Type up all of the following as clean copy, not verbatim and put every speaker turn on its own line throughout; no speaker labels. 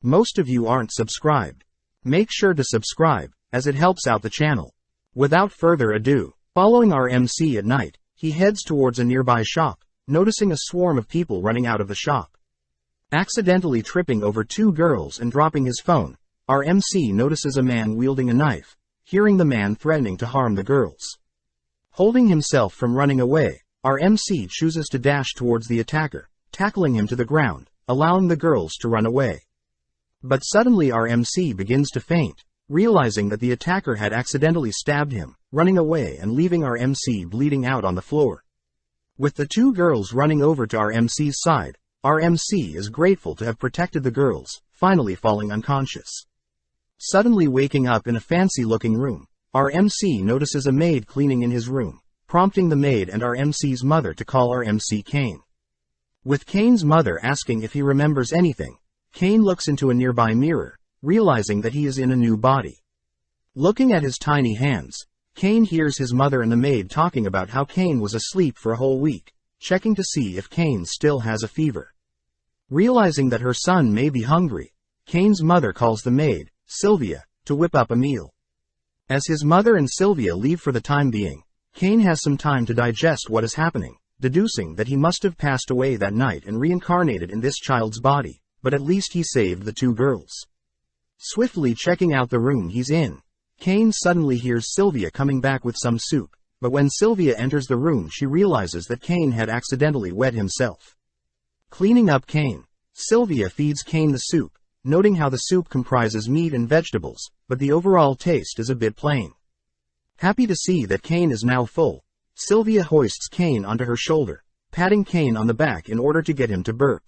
Most of you aren't subscribed. Make sure to subscribe, as it helps out the channel. Without further ado, following our MC at night, he heads towards a nearby shop, noticing a swarm of people running out of the shop. Accidentally tripping over two girls and dropping his phone, our MC notices a man wielding a knife, hearing the man threatening to harm the girls. Holding himself from running away, our MC chooses to dash towards the attacker, tackling him to the ground, allowing the girls to run away. But suddenly our MC begins to faint, realizing that the attacker had accidentally stabbed him, running away and leaving our MC bleeding out on the floor. With the two girls running over to our MC's side, our MC is grateful to have protected the girls, finally falling unconscious. Suddenly waking up in a fancy-looking room, our MC notices a maid cleaning in his room, prompting the maid and our MC's mother to call our MC Kane. With Kane's mother asking if he remembers anything, Kane looks into a nearby mirror, realizing that he is in a new body. Looking at his tiny hands, Kane hears his mother and the maid talking about how Kane was asleep for a whole week, checking to see if Kane still has a fever. Realizing that her son may be hungry, Kane's mother calls the maid, Sylvia, to whip up a meal. As his mother and Sylvia leave for the time being, Kane has some time to digest what is happening, deducing that he must have passed away that night and reincarnated in this child's body, but at least he saved the two girls. Swiftly checking out the room he's in, Kane suddenly hears Sylvia coming back with some soup, but when Sylvia enters the room she realizes that Kane had accidentally wet himself. Cleaning up Kane, Sylvia feeds Kane the soup, noting how the soup comprises meat and vegetables, but the overall taste is a bit plain. Happy to see that Kane is now full, Sylvia hoists Kane onto her shoulder, patting Kane on the back in order to get him to burp.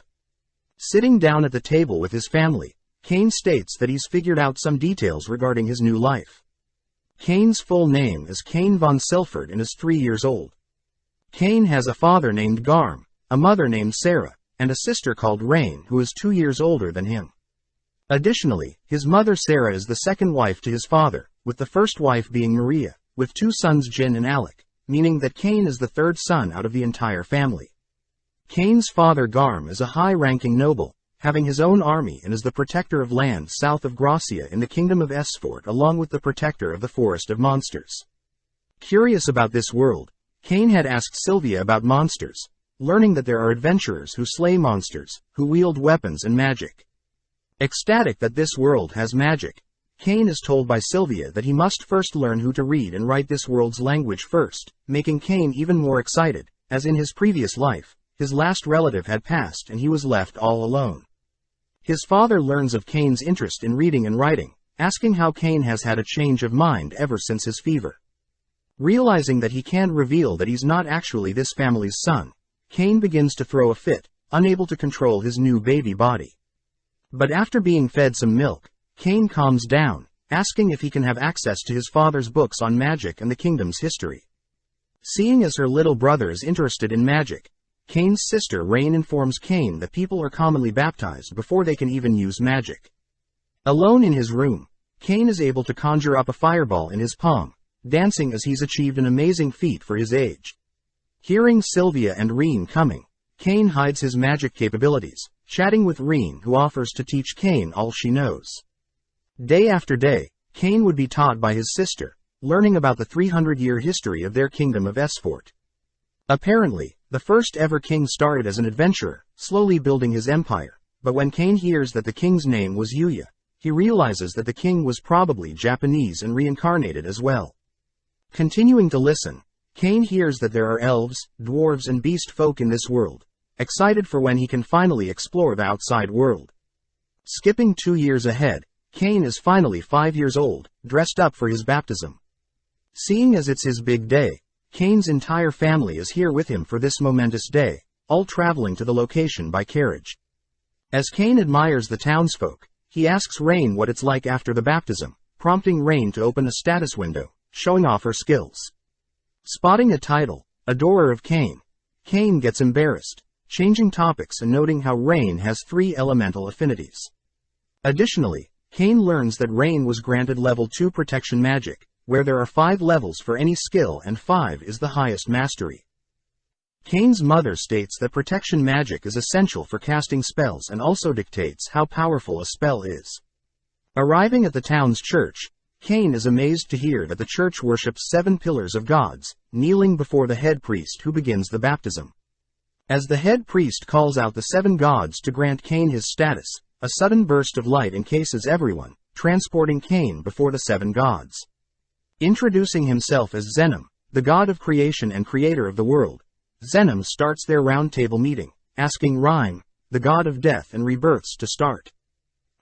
Sitting down at the table with his family, Kane states that he's figured out some details regarding his new life. Kane's full name is Kane von Silford and is 3 years old. Kane has a father named Garm, a mother named Sarah, and a sister called Rain who is 2 years older than him. Additionally, his mother Sarah is the second wife to his father, with the first wife being Maria, with two sons Jin and Alec, meaning that Kane is the third son out of the entire family. Kane's father Garm is a high-ranking noble, having his own army and is the protector of land south of Gracia in the kingdom of Esfort along with the protector of the forest of monsters. Curious about this world, Kane had asked Sylvia about monsters, learning that there are adventurers who slay monsters, who wield weapons and magic. Ecstatic that this world has magic, Kane is told by Sylvia that he must first learn who to read and write this world's language first, making Kane even more excited, as in his previous life, his last relative had passed and he was left all alone. His father learns of Kane's interest in reading and writing, asking how Kane has had a change of mind ever since his fever. Realizing that he can't reveal that he's not actually this family's son, Kane begins to throw a fit, unable to control his new baby body. But after being fed some milk, Kane calms down, asking if he can have access to his father's books on magic and the kingdom's history. Seeing as her little brother is interested in magic, Kane's sister Rain informs Kane that people are commonly baptized before they can even use magic. Alone in his room, Kane is able to conjure up a fireball in his palm, dancing as he's achieved an amazing feat for his age. Hearing Sylvia and Reen coming, Kane hides his magic capabilities, chatting with Reen who offers to teach Kane all she knows. Day after day, Kane would be taught by his sister, learning about the 300-year history of their kingdom of Esfort. Apparently, the first ever king started as an adventurer, slowly building his empire, but when Kane hears that the king's name was Yuya, he realizes that the king was probably Japanese and reincarnated as well. Continuing to listen, Kane hears that there are elves, dwarves and beast folk in this world, excited for when he can finally explore the outside world. Skipping 2 years ahead, Kane is finally 5 years old, dressed up for his baptism. Seeing as it's his big day, Kane's entire family is here with him for this momentous day, all traveling to the location by carriage. As Kane admires the townsfolk, he asks Rain what it's like after the baptism, prompting Rain to open a status window, showing off her skills. Spotting a title, Adorer of Kane, Kane gets embarrassed, changing topics and noting how Rain has 3 elemental affinities. Additionally, Kane learns that Rain was granted level 2 protection magic, where there are 5 levels for any skill and 5 is the highest mastery. Kane's mother states that protection magic is essential for casting spells and also dictates how powerful a spell is. Arriving at the town's church, Kane is amazed to hear that the church worships 7 pillars of gods, kneeling before the head priest who begins the baptism. As the head priest calls out the 7 gods to grant Kane his status, a sudden burst of light encases everyone, transporting Kane before the 7 gods. Introducing himself as Zenom, the god of creation and creator of the world, Zenom starts their roundtable meeting, asking Rhyme, the god of death and rebirths, to start.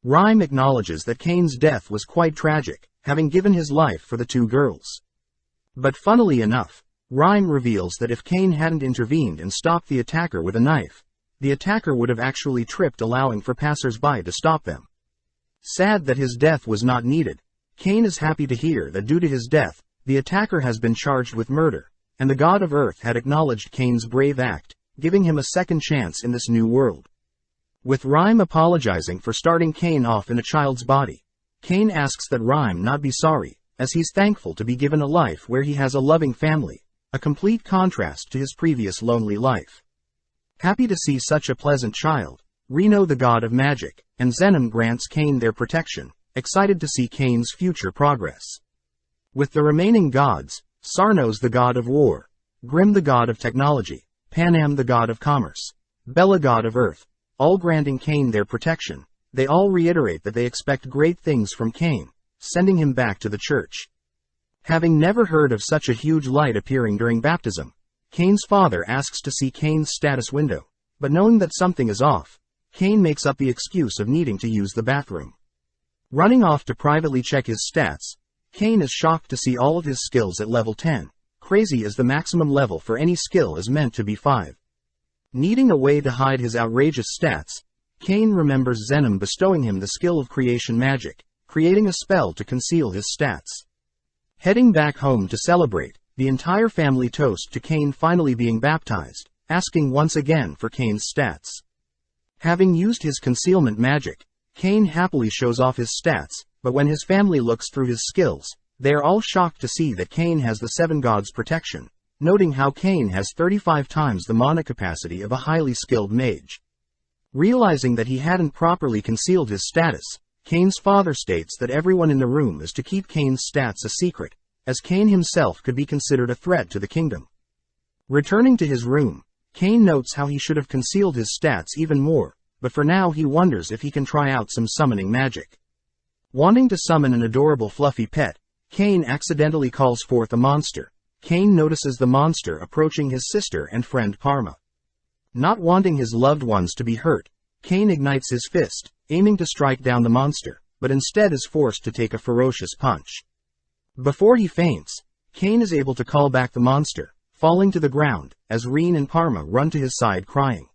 Rhyme acknowledges that Kane's death was quite tragic, having given his life for the 2 girls. But funnily enough, Rhyme reveals that if Kane hadn't intervened and stopped the attacker with a knife, the attacker would have actually tripped, allowing for passers-by to stop them. Sad that his death was not needed, Kane is happy to hear that due to his death, the attacker has been charged with murder, and the god of Earth had acknowledged Kane's brave act, giving him a second chance in this new world. With Rhyme apologizing for starting Kane off in a child's body, Kane asks that Rhyme not be sorry, as he's thankful to be given a life where he has a loving family, a complete contrast to his previous lonely life. Happy to see such a pleasant child, Reno, the god of magic, and Zenom grants Kane their protection, excited to see Kane's future progress. With the remaining gods, Sarnos, the god of war, Grim, the god of technology, Panam, the god of commerce, Bella, god of earth, all granting Kane their protection, they all reiterate that they expect great things from Kane, sending him back to the church. Having never heard of such a huge light appearing during baptism, Kane's father asks to see Kane's status window, but knowing that something is off, Kane makes up the excuse of needing to use the bathroom. Running off to privately check his stats, Kane is shocked to see all of his skills at level 10, crazy as the maximum level for any skill is meant to be 5. Needing a way to hide his outrageous stats, Kane remembers Zenom bestowing him the skill of creation magic, creating a spell to conceal his stats. Heading back home to celebrate, the entire family toast to Kane finally being baptized, asking once again for Kane's stats. Having used his concealment magic, Kane happily shows off his stats, but when his family looks through his skills, they are all shocked to see that Kane has the 7 gods' protection, noting how Kane has 35 times the mana capacity of a highly skilled mage. Realizing that he hadn't properly concealed his status, Kane's father states that everyone in the room is to keep Kane's stats a secret, as Kane himself could be considered a threat to the kingdom. Returning to his room, Kane notes how he should have concealed his stats even more, but for now he wonders if he can try out some summoning magic. Wanting to summon an adorable fluffy pet, Kane accidentally calls forth a monster. Kane notices the monster approaching his sister and friend Parma. Not wanting his loved ones to be hurt, Kane ignites his fist, aiming to strike down the monster, but instead is forced to take a ferocious punch. Before he faints, Kane is able to call back the monster, falling to the ground, as Rein and Parma run to his side crying.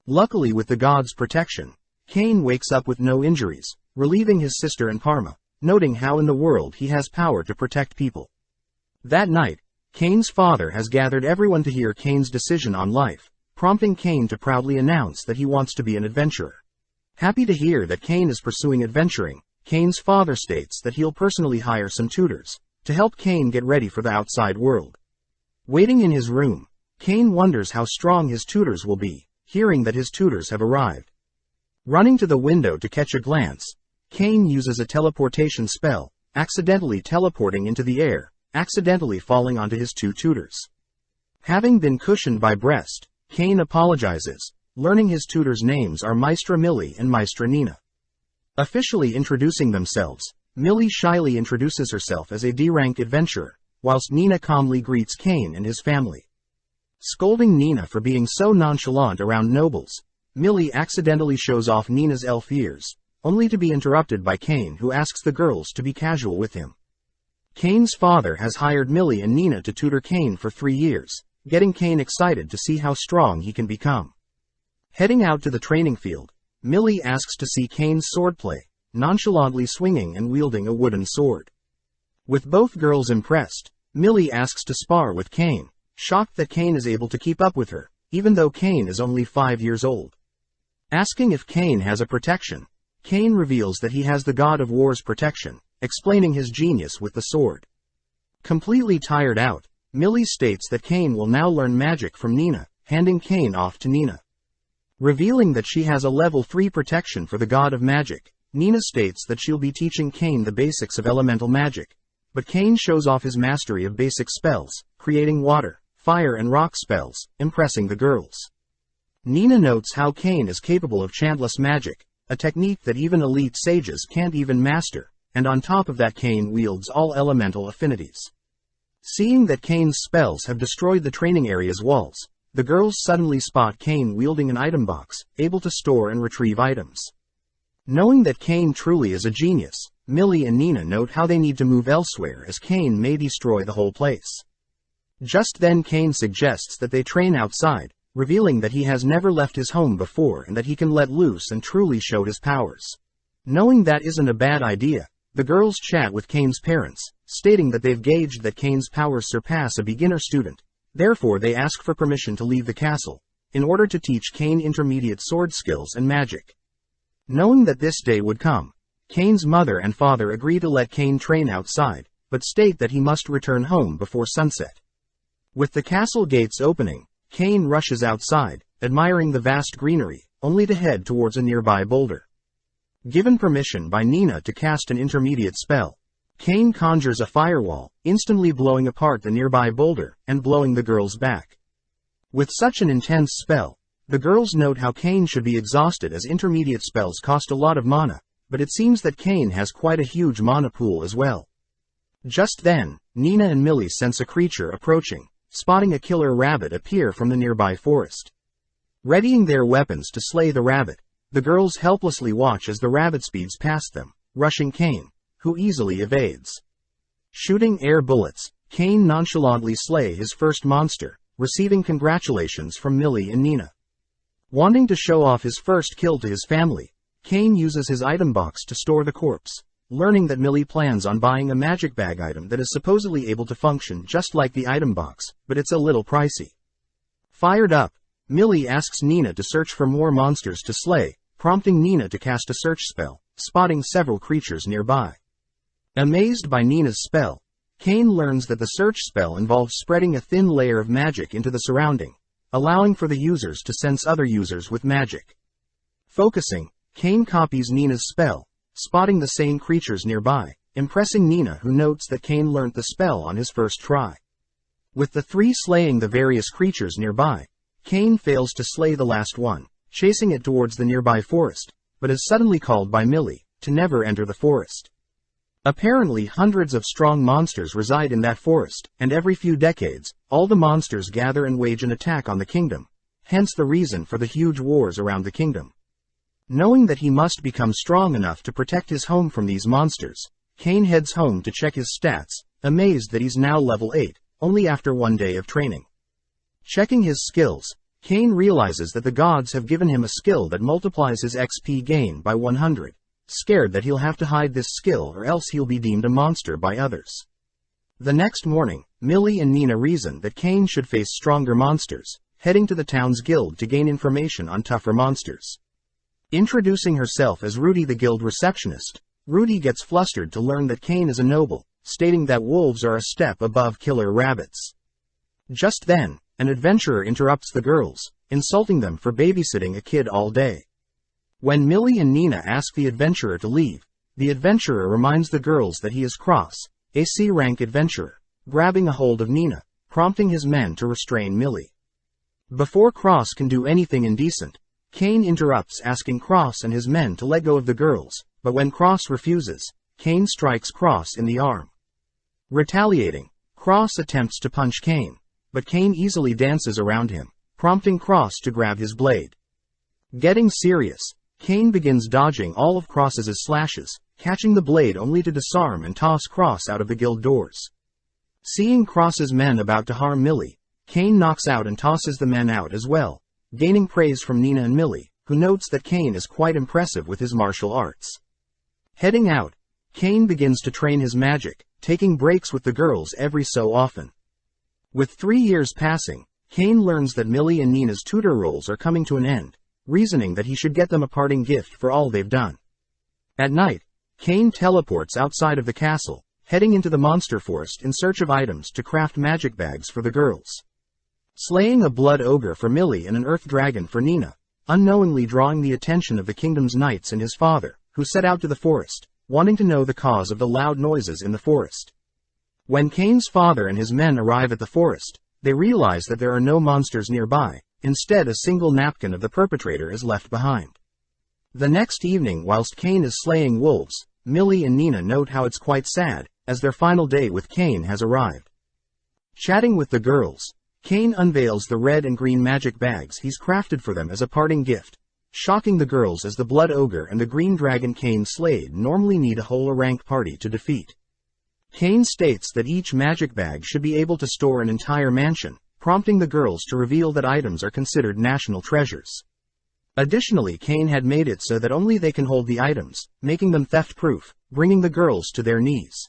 Luckily, with the gods' protection, Kane wakes up with no injuries, relieving his sister and Parma, noting how in the world he has power to protect people. That night, Kane's father has gathered everyone to hear Kane's decision on life, prompting Kane to proudly announce that he wants to be an adventurer. Happy to hear that Kane is pursuing adventuring, Kane's father states that he'll personally hire some tutors to help Kane get ready for the outside world. Waiting in his room, Kane wonders how strong his tutors will be, hearing that his tutors have arrived. Running to the window to catch a glance, Kane uses a teleportation spell, accidentally teleporting into the air, accidentally falling onto his 2 tutors. Having been cushioned by Breast, Kane apologizes, learning his tutors' names are Maestra Millie and Maestra Nina. Officially introducing themselves, Millie shyly introduces herself as a D-rank adventurer, whilst Nina calmly greets Kane and his family. Scolding Nina for being so nonchalant around nobles, Millie accidentally shows off Nina's elf ears, only to be interrupted by Kane, who asks the girls to be casual with him. Kane's father has hired Millie and Nina to tutor Kane for 3 years, getting Kane excited to see how strong he can become. Heading out to the training field, Millie asks to see Kane's swordplay, nonchalantly swinging and wielding a wooden sword. With both girls impressed, Millie asks to spar with Kane, shocked that Kane is able to keep up with her, even though Kane is only 5 years old. Asking if Kane has a protection, Kane reveals that he has the god of war's protection, explaining his genius with the sword. Completely tired out, Millie states that Kane will now learn magic from Nina, handing Kane off to Nina. Revealing that she has a level 3 protection for the god of magic, Nina states that she'll be teaching Kane the basics of elemental magic. But Kane shows off his mastery of basic spells, creating water, fire and rock spells, impressing the girls. Nina notes how Kane is capable of chantless magic, a technique that even elite sages can't even master, and on top of that Kane wields all elemental affinities. Seeing that Kane's spells have destroyed the training area's walls, the girls suddenly spot Kane wielding an item box, able to store and retrieve items. Knowing that Kane truly is a genius, Millie and Nina note how they need to move elsewhere as Kane may destroy the whole place. Just then Kane suggests that they train outside, revealing that he has never left his home before and that he can let loose and truly show his powers. Knowing that isn't a bad idea, the girls chat with Kane's parents, stating that they've gauged that Kane's powers surpass a beginner student, therefore they ask for permission to leave the castle, in order to teach Kane intermediate sword skills and magic. Knowing that this day would come, Kane's mother and father agree to let Kane train outside, but state that he must return home before sunset. With the castle gates opening, Kane rushes outside, admiring the vast greenery, only to head towards a nearby boulder. Given permission by Nina to cast an intermediate spell, Kane conjures a firewall, instantly blowing apart the nearby boulder and blowing the girls back. With such an intense spell, the girls note how Kane should be exhausted as intermediate spells cost a lot of mana, but it seems that Kane has quite a huge mana pool as well. Just then, Nina and Millie sense a creature approaching, spotting a killer rabbit appear from the nearby forest. Readying their weapons to slay the rabbit, the girls helplessly watch as the rabbit speeds past them, rushing Kane, who easily evades. Shooting air bullets, Kane nonchalantly slay his first monster, receiving congratulations from Millie and Nina. Wanting to show off his first kill to his family, Kane uses his item box to store the corpse, learning that Millie plans on buying a magic bag item that is supposedly able to function just like the item box, but it's a little pricey. Fired up, Millie asks Nina to search for more monsters to slay, prompting Nina to cast a search spell, spotting several creatures nearby. Amazed by Nina's spell, Kane learns that the search spell involves spreading a thin layer of magic into the surrounding, allowing for the users to sense other users with magic. Focusing, Kane copies Nina's spell, spotting the same creatures nearby, impressing Nina, who notes that Kane learnt the spell on his first try. With the three slaying the various creatures nearby, Kane fails to slay the last one, chasing it towards the nearby forest, but is suddenly called by Millie to never enter the forest. Apparently hundreds of strong monsters reside in that forest, and every few decades, all the monsters gather and wage an attack on the kingdom, hence the reason for the huge wars around the kingdom. Knowing that he must become strong enough to protect his home from these monsters, Kane heads home to check his stats, amazed that he's now level 8, only after one day of training. Checking his skills, Kane realizes that the gods have given him a skill that multiplies his XP gain by 100, scared that he'll have to hide this skill or else he'll be deemed a monster by others. The next morning, Millie and Nina reason that Kane should face stronger monsters, heading to the town's guild to gain information on tougher monsters. Introducing herself as Rudy, the guild receptionist, Rudy gets flustered to learn that Kane is a noble, stating that wolves are a step above killer rabbits. Just then, an adventurer interrupts the girls, insulting them for babysitting a kid all day. When Millie and Nina ask the adventurer to leave, the adventurer reminds the girls that he is Cross, a C-rank adventurer, grabbing a hold of Nina, prompting his men to restrain Millie. Before Cross can do anything indecent, Kane interrupts, asking Cross and his men to let go of the girls, but when Cross refuses, Kane strikes Cross in the arm. Retaliating, Cross attempts to punch Kane, but Kane easily dances around him, prompting Cross to grab his blade. Getting serious, Kane begins dodging all of Cross's slashes, catching the blade only to disarm and toss Cross out of the guild doors. Seeing Cross's men about to harm Millie, Kane knocks out and tosses the men out as well, gaining praise from Nina and Millie, who notes that Kane is quite impressive with his martial arts. Heading out, Kane begins to train his magic, taking breaks with the girls every so often. With 3 years passing, Kane learns that Millie and Nina's tutor roles are coming to an end, reasoning that he should get them a parting gift for all they've done. At night, Kane teleports outside of the castle, heading into the monster forest in search of items to craft magic bags for the girls. Slaying a blood ogre for Millie and an earth dragon for Nina, unknowingly drawing the attention of the kingdom's knights and his father, who set out to the forest, wanting to know the cause of the loud noises in the forest. When Kane's father and his men arrive at the forest, they realize that there are no monsters nearby, instead a single napkin of the perpetrator is left behind. The next evening, whilst Kane is slaying wolves, Millie and Nina note how it's quite sad, as their final day with Kane has arrived. Chatting with the girls, Kane unveils the red and green magic bags he's crafted for them as a parting gift, shocking the girls as the blood ogre and the green dragon Kane slayed normally need a whole rank party to defeat. Kane states that each magic bag should be able to store an entire mansion, prompting the girls to reveal that items are considered national treasures. Additionally, Kane had made it so that only they can hold the items, making them theft-proof, bringing the girls to their knees.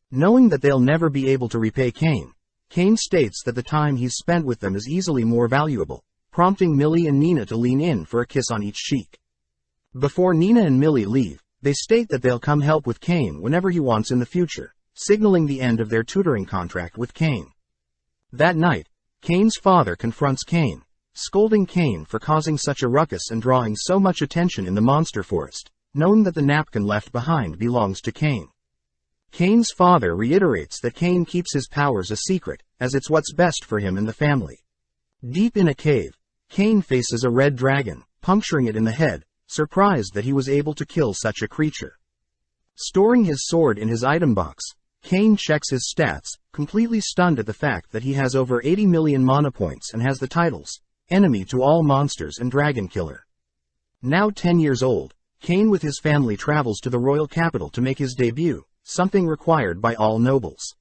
Knowing that they'll never be able to repay Kane, Kane states that the time he's spent with them is easily more valuable, prompting Millie and Nina to lean in for a kiss on each cheek. Before Nina and Millie leave, they state that they'll come help with Kane whenever he wants in the future, signaling the end of their tutoring contract with Kane. That night, Kane's father confronts Kane, scolding Kane for causing such a ruckus and drawing so much attention in the monster forest, knowing that the napkin left behind belongs to Kane. Kane's father reiterates that Kane keeps his powers a secret, as it's what's best for him and the family. Deep in a cave, Kane faces a red dragon, puncturing it in the head, surprised that he was able to kill such a creature. Storing his sword in his item box, Kane checks his stats, completely stunned at the fact that he has over 80 million mana points and has the titles, Enemy to All Monsters and Dragon Killer. Now 10 years old, Kane with his family travels to the royal capital to make his debut, something required by all nobles.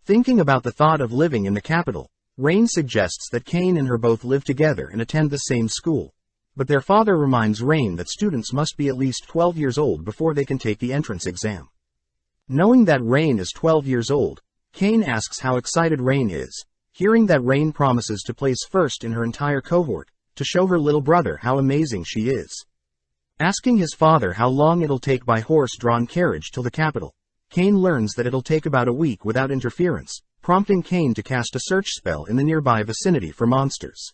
Thinking about the thought of living in the capital, Rain suggests that Kane and her both live together and attend the same school, but their father reminds Rain that students must be at least 12 years old before they can take the entrance exam. Knowing that Rain is 12 years old, Kane asks how excited Rain is, hearing that Rain promises to place first in her entire cohort, to show her little brother how amazing she is. Asking his father how long it'll take by horse-drawn carriage till the capital, Kane learns that it'll take about a week without interference, prompting Kane to cast a search spell in the nearby vicinity for monsters.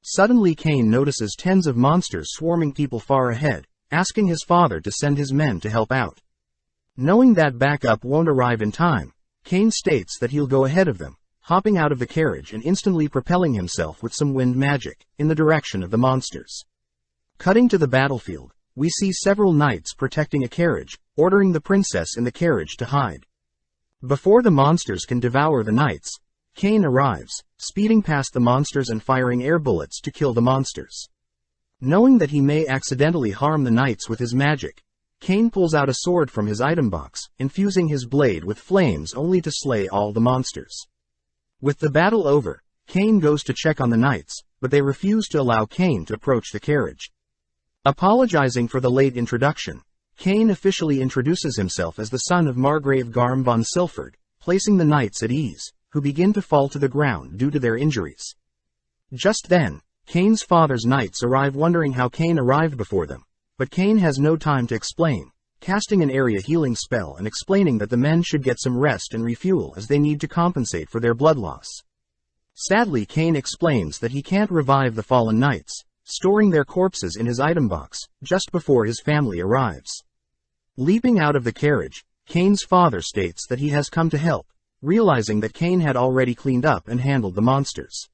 Suddenly Kane notices tens of monsters swarming people far ahead, asking his father to send his men to help out. Knowing that backup won't arrive in time, Kane states that he'll go ahead of them, hopping out of the carriage and instantly propelling himself with some wind magic, in the direction of the monsters. Cutting to the battlefield, we see several knights protecting a carriage, ordering the princess in the carriage to hide. Before the monsters can devour the knights, Kane arrives, speeding past the monsters and firing air bullets to kill the monsters. Knowing that he may accidentally harm the knights with his magic, Kane pulls out a sword from his item box, infusing his blade with flames only to slay all the monsters. With the battle over, Kane goes to check on the knights, but they refuse to allow Kane to approach the carriage. Apologizing for the late introduction, Kane officially introduces himself as the son of Margrave Garm von Silford, placing the knights at ease, who begin to fall to the ground due to their injuries. Just then, Kane's father's knights arrive wondering how Kane arrived before them, but Kane has no time to explain, casting an area healing spell and explaining that the men should get some rest and refuel as they need to compensate for their blood loss. Sadly, Kane explains that he can't revive the fallen knights, storing their corpses in his item box, just before his family arrives. Leaping out of the carriage, Kane's father states that he has come to help, realizing that Kane had already cleaned up and handled the monsters.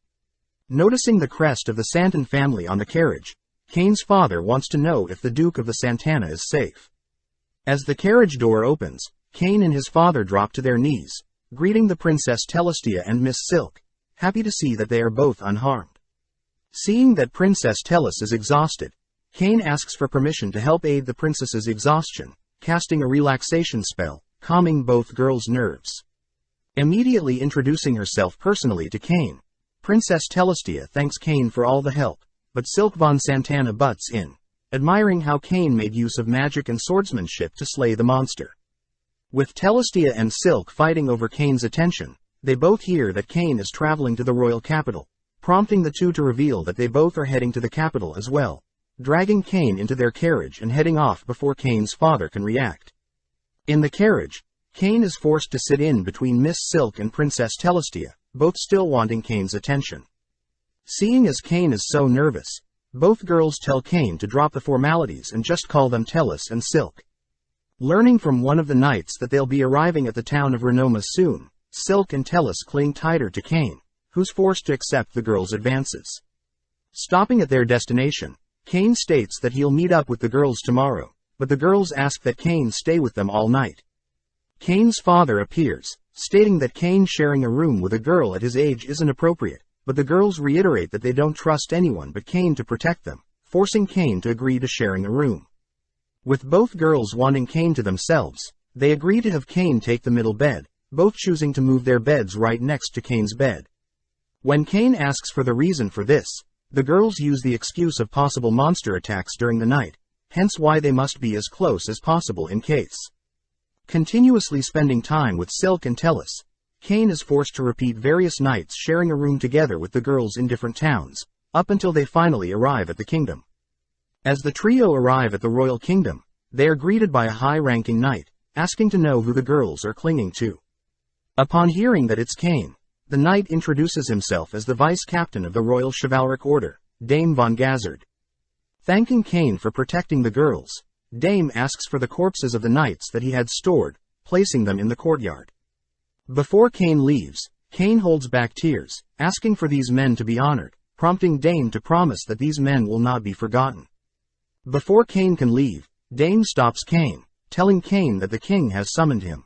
Noticing the crest of the Santan family on the carriage, Kane's father wants to know if the Duke of the Santana is safe. As the carriage door opens, Kane and his father drop to their knees, greeting the Princess Telestia and Miss Silk, happy to see that they are both unharmed. Seeing that Princess Teles is exhausted, Kane asks for permission to help aid the princess's exhaustion, casting a relaxation spell, calming both girls' nerves. Immediately introducing herself personally to Kane, Princess Telestia thanks Kane for all the help, but Silk von Santana butts in, admiring how Kane made use of magic and swordsmanship to slay the monster. With Telestia and Silk fighting over Kane's attention, they both hear that Kane is traveling to the royal capital, prompting the two to reveal that they both are heading to the capital as well, dragging Kane into their carriage and heading off before Kane's father can react. In the carriage, Kane is forced to sit in between Miss Silk and Princess Telestia, both still wanting Kane's attention. Seeing as Kane is so nervous, both girls tell Kane to drop the formalities and just call them Teles and Silk. Learning from one of the knights that they'll be arriving at the town of Renoma soon, Silk and Teles cling tighter to Kane, who's forced to accept the girls' advances. Stopping at their destination, Kane states that he'll meet up with the girls tomorrow, but the girls ask that Kane stay with them all night. Kane's father appears, stating that Kane sharing a room with a girl at his age isn't appropriate, but the girls reiterate that they don't trust anyone but Kane to protect them, forcing Kane to agree to sharing a room. With both girls wanting Kane to themselves, they agree to have Kane take the middle bed, both choosing to move their beds right next to Kane's bed. When Kane asks for the reason for this, the girls use the excuse of possible monster attacks during the night, hence why they must be as close as possible in case. Continuously spending time with Silk and Teles, Kane is forced to repeat various nights sharing a room together with the girls in different towns, up until they finally arrive at the kingdom. As the trio arrive at the royal kingdom, they are greeted by a high-ranking knight, asking to know who the girls are clinging to. Upon hearing that it's Kane, the knight introduces himself as the vice-captain of the Royal Chivalric Order, Dame von Gazard. Thanking Kane for protecting the girls, Dame asks for the corpses of the knights that he had stored, placing them in the courtyard. Before Kane leaves, Kane holds back tears, asking for these men to be honored, prompting Dame to promise that these men will not be forgotten. Before Kane can leave, Dame stops Kane, telling Kane that the king has summoned him.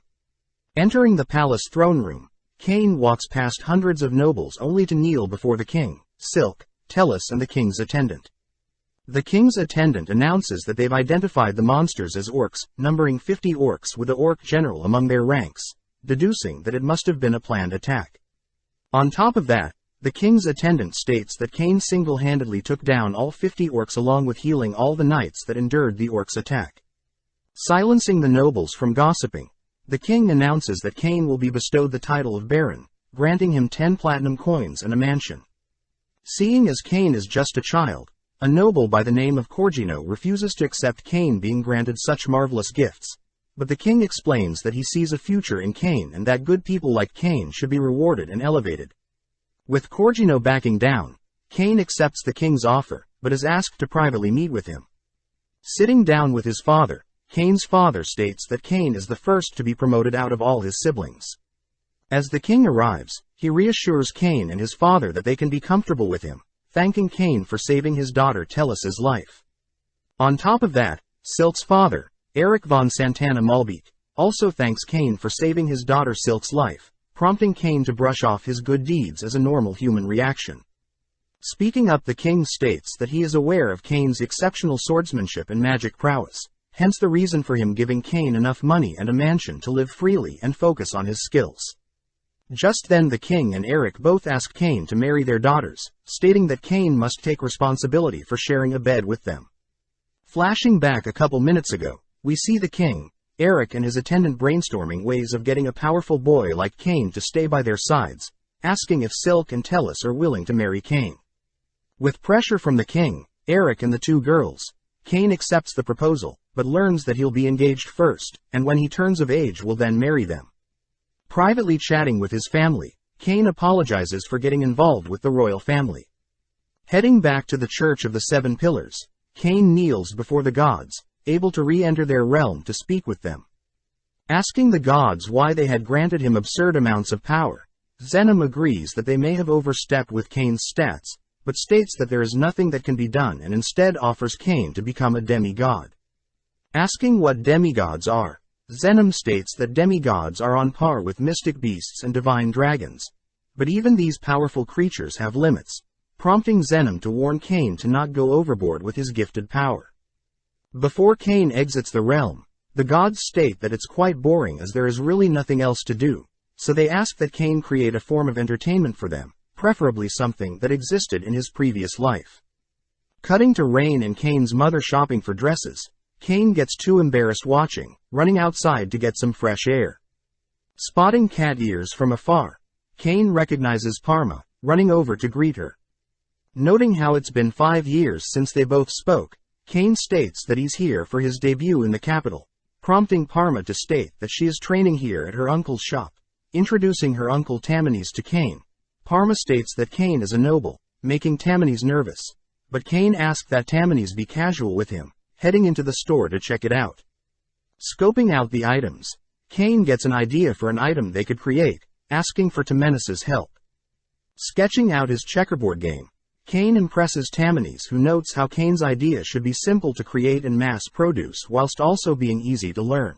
Entering the palace throne room, Kane walks past hundreds of nobles only to kneel before the king, Silk, Teles and the king's attendant. The king's attendant announces that they've identified the monsters as orcs, numbering 50 orcs with the orc general among their ranks, deducing that it must have been a planned attack. On top of that, the king's attendant states that Kane single-handedly took down all 50 orcs along with healing all the knights that endured the orcs' attack. Silencing the nobles from gossiping, the king announces that Kane will be bestowed the title of Baron, granting him 10 platinum coins and a mansion. Seeing as Kane is just a child, a noble by the name of Corgino refuses to accept Kane being granted such marvelous gifts, but the king explains that he sees a future in Kane and that good people like Kane should be rewarded and elevated. With Corgino backing down, Kane accepts the king's offer, but is asked to privately meet with him. Sitting down with his father, Kane's father states that Kane is the first to be promoted out of all his siblings. As the king arrives, he reassures Kane and his father that they can be comfortable with him, thanking Kane for saving his daughter Teles's life. On top of that, Silk's father, Eric von Santana Malbeek, also thanks Kane for saving his daughter Silk's life, prompting Kane to brush off his good deeds as a normal human reaction. Speaking up, the king states that he is aware of Kane's exceptional swordsmanship and magic prowess, hence the reason for him giving Kane enough money and a mansion to live freely and focus on his skills. Just then the king and Eric both ask Kane to marry their daughters, stating that Kane must take responsibility for sharing a bed with them. Flashing back a couple minutes ago, we see the king, Eric and his attendant brainstorming ways of getting a powerful boy like Kane to stay by their sides, asking if Silk and Teles are willing to marry Kane. With pressure from the king, Eric and the two girls, Kane accepts the proposal, but learns that he'll be engaged first, and when he turns of age will then marry them. Privately chatting with his family, Kane apologizes for getting involved with the royal family. Heading back to the Church of the Seven Pillars, Kane kneels before the gods, able to re-enter their realm to speak with them. Asking the gods why they had granted him absurd amounts of power, Zenom agrees that they may have overstepped with Kane's stats, but states that there is nothing that can be done and instead offers Kane to become a demigod. Asking what demigods are, Zenom states that demigods are on par with mystic beasts and divine dragons, but even these powerful creatures have limits, prompting Zenom to warn Kane to not go overboard with his gifted power. Before Kane exits the realm, the gods state that it's quite boring as there is really nothing else to do, so they ask that Kane create a form of entertainment for them, preferably something that existed in his previous life. Cutting to Rain and Kane's mother shopping for dresses, Kane gets too embarrassed watching, running outside to get some fresh air. Spotting cat ears from afar, Kane recognizes Parma, running over to greet her. Noting how it's been 5 years since they both spoke, Kane states that he's here for his debut in the capital, prompting Parma to state that she is training here at her uncle's shop. Introducing her uncle Tamines to Kane, Parma states that Kane is a noble, making Tamines nervous. But Kane asks that Tamines be casual with him, heading into the store to check it out. Scoping out the items, Kane gets an idea for an item they could create, asking for Tamines' help. Sketching out his checkerboard game, Kane impresses Tamines, who notes how Kane's idea should be simple to create and mass produce whilst also being easy to learn.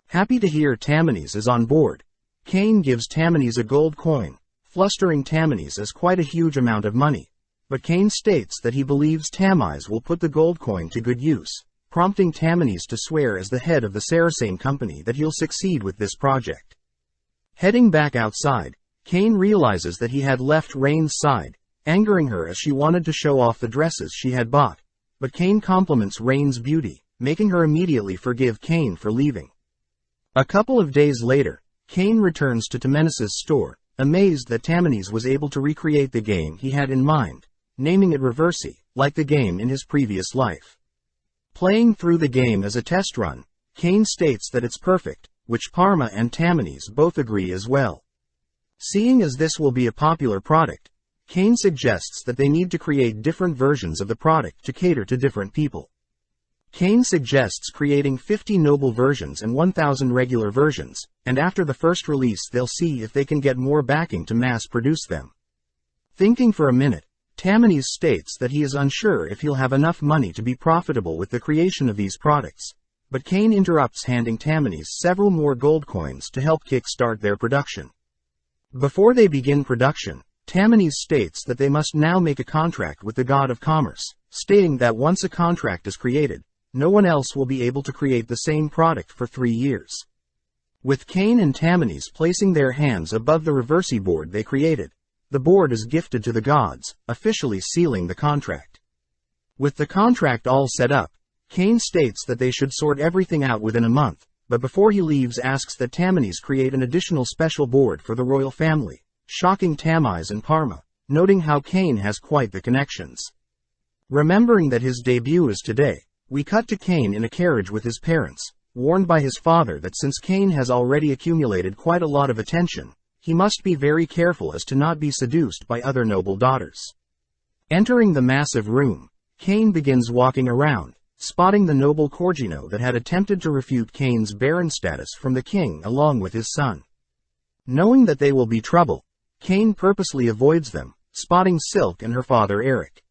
Happy to hear Tamines is on board, Kane gives Tamines a gold coin, flustering Tamines as quite a huge amount of money, but Kane states that he believes Tamines will put the gold coin to good use, prompting Tamines to swear as the head of the Saracen company that he'll succeed with this project. Heading back outside, Kane realizes that he had left Rain's side, angering her as she wanted to show off the dresses she had bought, but Kane compliments Rain's beauty, making her immediately forgive Kane for leaving. A couple of days later, Kane returns to Tamines' store, amazed that Tamines was able to recreate the game he had in mind, naming it Reversi, like the game in his previous life. Playing through the game as a test run, Kane states that it's perfect, which Parma and Tamines both agree as well. Seeing as this will be a popular product, Kane suggests that they need to create different versions of the product to cater to different people. Kane suggests creating 50 noble versions and 1,000 regular versions, and after the first release they'll see if they can get more backing to mass produce them. Thinking for a minute, Tamines states that he is unsure if he'll have enough money to be profitable with the creation of these products, but Kane interrupts, handing Tamines several more gold coins to help kickstart their production. Before they begin production, Tamines states that they must now make a contract with the god of commerce, stating that once a contract is created, no one else will be able to create the same product for 3 years. With Kane and Tamines placing their hands above the Reversi board they created, the board is gifted to the gods, officially sealing the contract. With the contract all set up, Kane states that they should sort everything out within a month, but before he leaves asks that Tamines create an additional special board for the royal family, shocking Tamines and Parma, noting how Kane has quite the connections. Remembering that his debut is today, we cut to Kane in a carriage with his parents, warned by his father that since Kane has already accumulated quite a lot of attention, he must be very careful as to not be seduced by other noble daughters. Entering the massive room, Kane begins walking around, spotting the noble Corgino that had attempted to refute Kane's baron status from the king along with his son. Knowing that they will be trouble, Kane purposely avoids them, spotting Silk and her father Eric.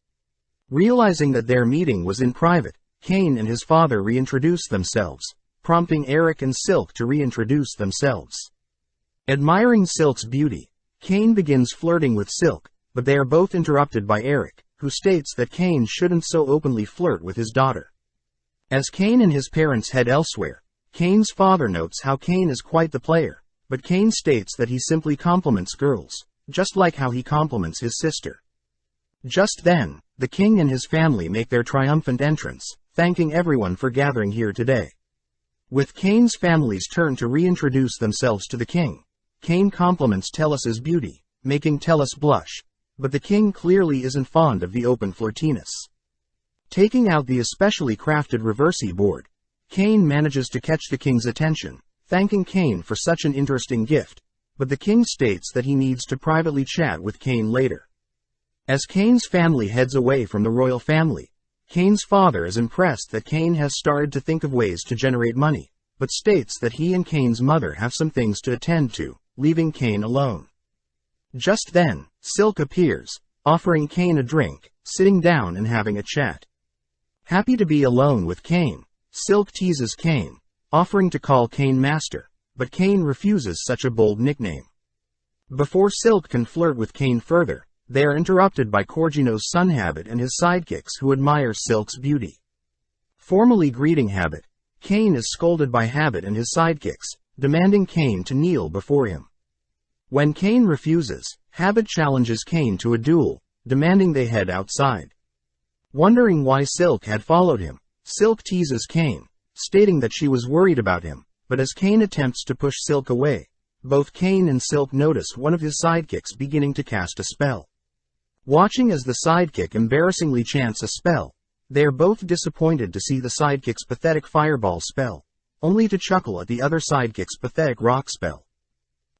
Realizing that their meeting was in private, Kane and his father reintroduce themselves, prompting Eric and Silk to reintroduce themselves. Admiring Silk's beauty, Kane begins flirting with Silk, but they are both interrupted by Eric, who states that Kane shouldn't so openly flirt with his daughter. As Kane and his parents head elsewhere, Kane's father notes how Kane is quite the player, but Kane states that he simply compliments girls, just like how he compliments his sister. Just then, the king and his family make their triumphant entrance, thanking everyone for gathering here today. With Kane's family's turn to reintroduce themselves to the king, Kane compliments Tellus's beauty, making Tellus blush, but the king clearly isn't fond of the open flirtiness. Taking out the especially crafted Reversi board, Kane manages to catch the king's attention, thanking Kane for such an interesting gift, but the king states that he needs to privately chat with Kane later. As Kane's family heads away from the royal family, Kane's father is impressed that Kane has started to think of ways to generate money, but states that he and Kane's mother have some things to attend to, leaving Kane alone. Just then, Silk appears, offering Kane a drink, sitting down and having a chat. Happy to be alone with Kane, Silk teases Kane, offering to call Kane master, but Kane refuses such a bold nickname. Before Silk can flirt with Kane further, they are interrupted by Corgino's son Habit and his sidekicks who admire Silk's beauty. Formally greeting Habit, Kane is scolded by Habit and his sidekicks, demanding Kane to kneel before him. When Kane refuses, Habit challenges Kane to a duel, demanding they head outside. Wondering why Silk had followed him, Silk teases Kane, stating that she was worried about him, but as Kane attempts to push Silk away, both Kane and Silk notice one of his sidekicks beginning to cast a spell. Watching as the sidekick embarrassingly chants a spell, they are both disappointed to see the sidekick's pathetic fireball spell, only to chuckle at the other sidekick's pathetic rock spell.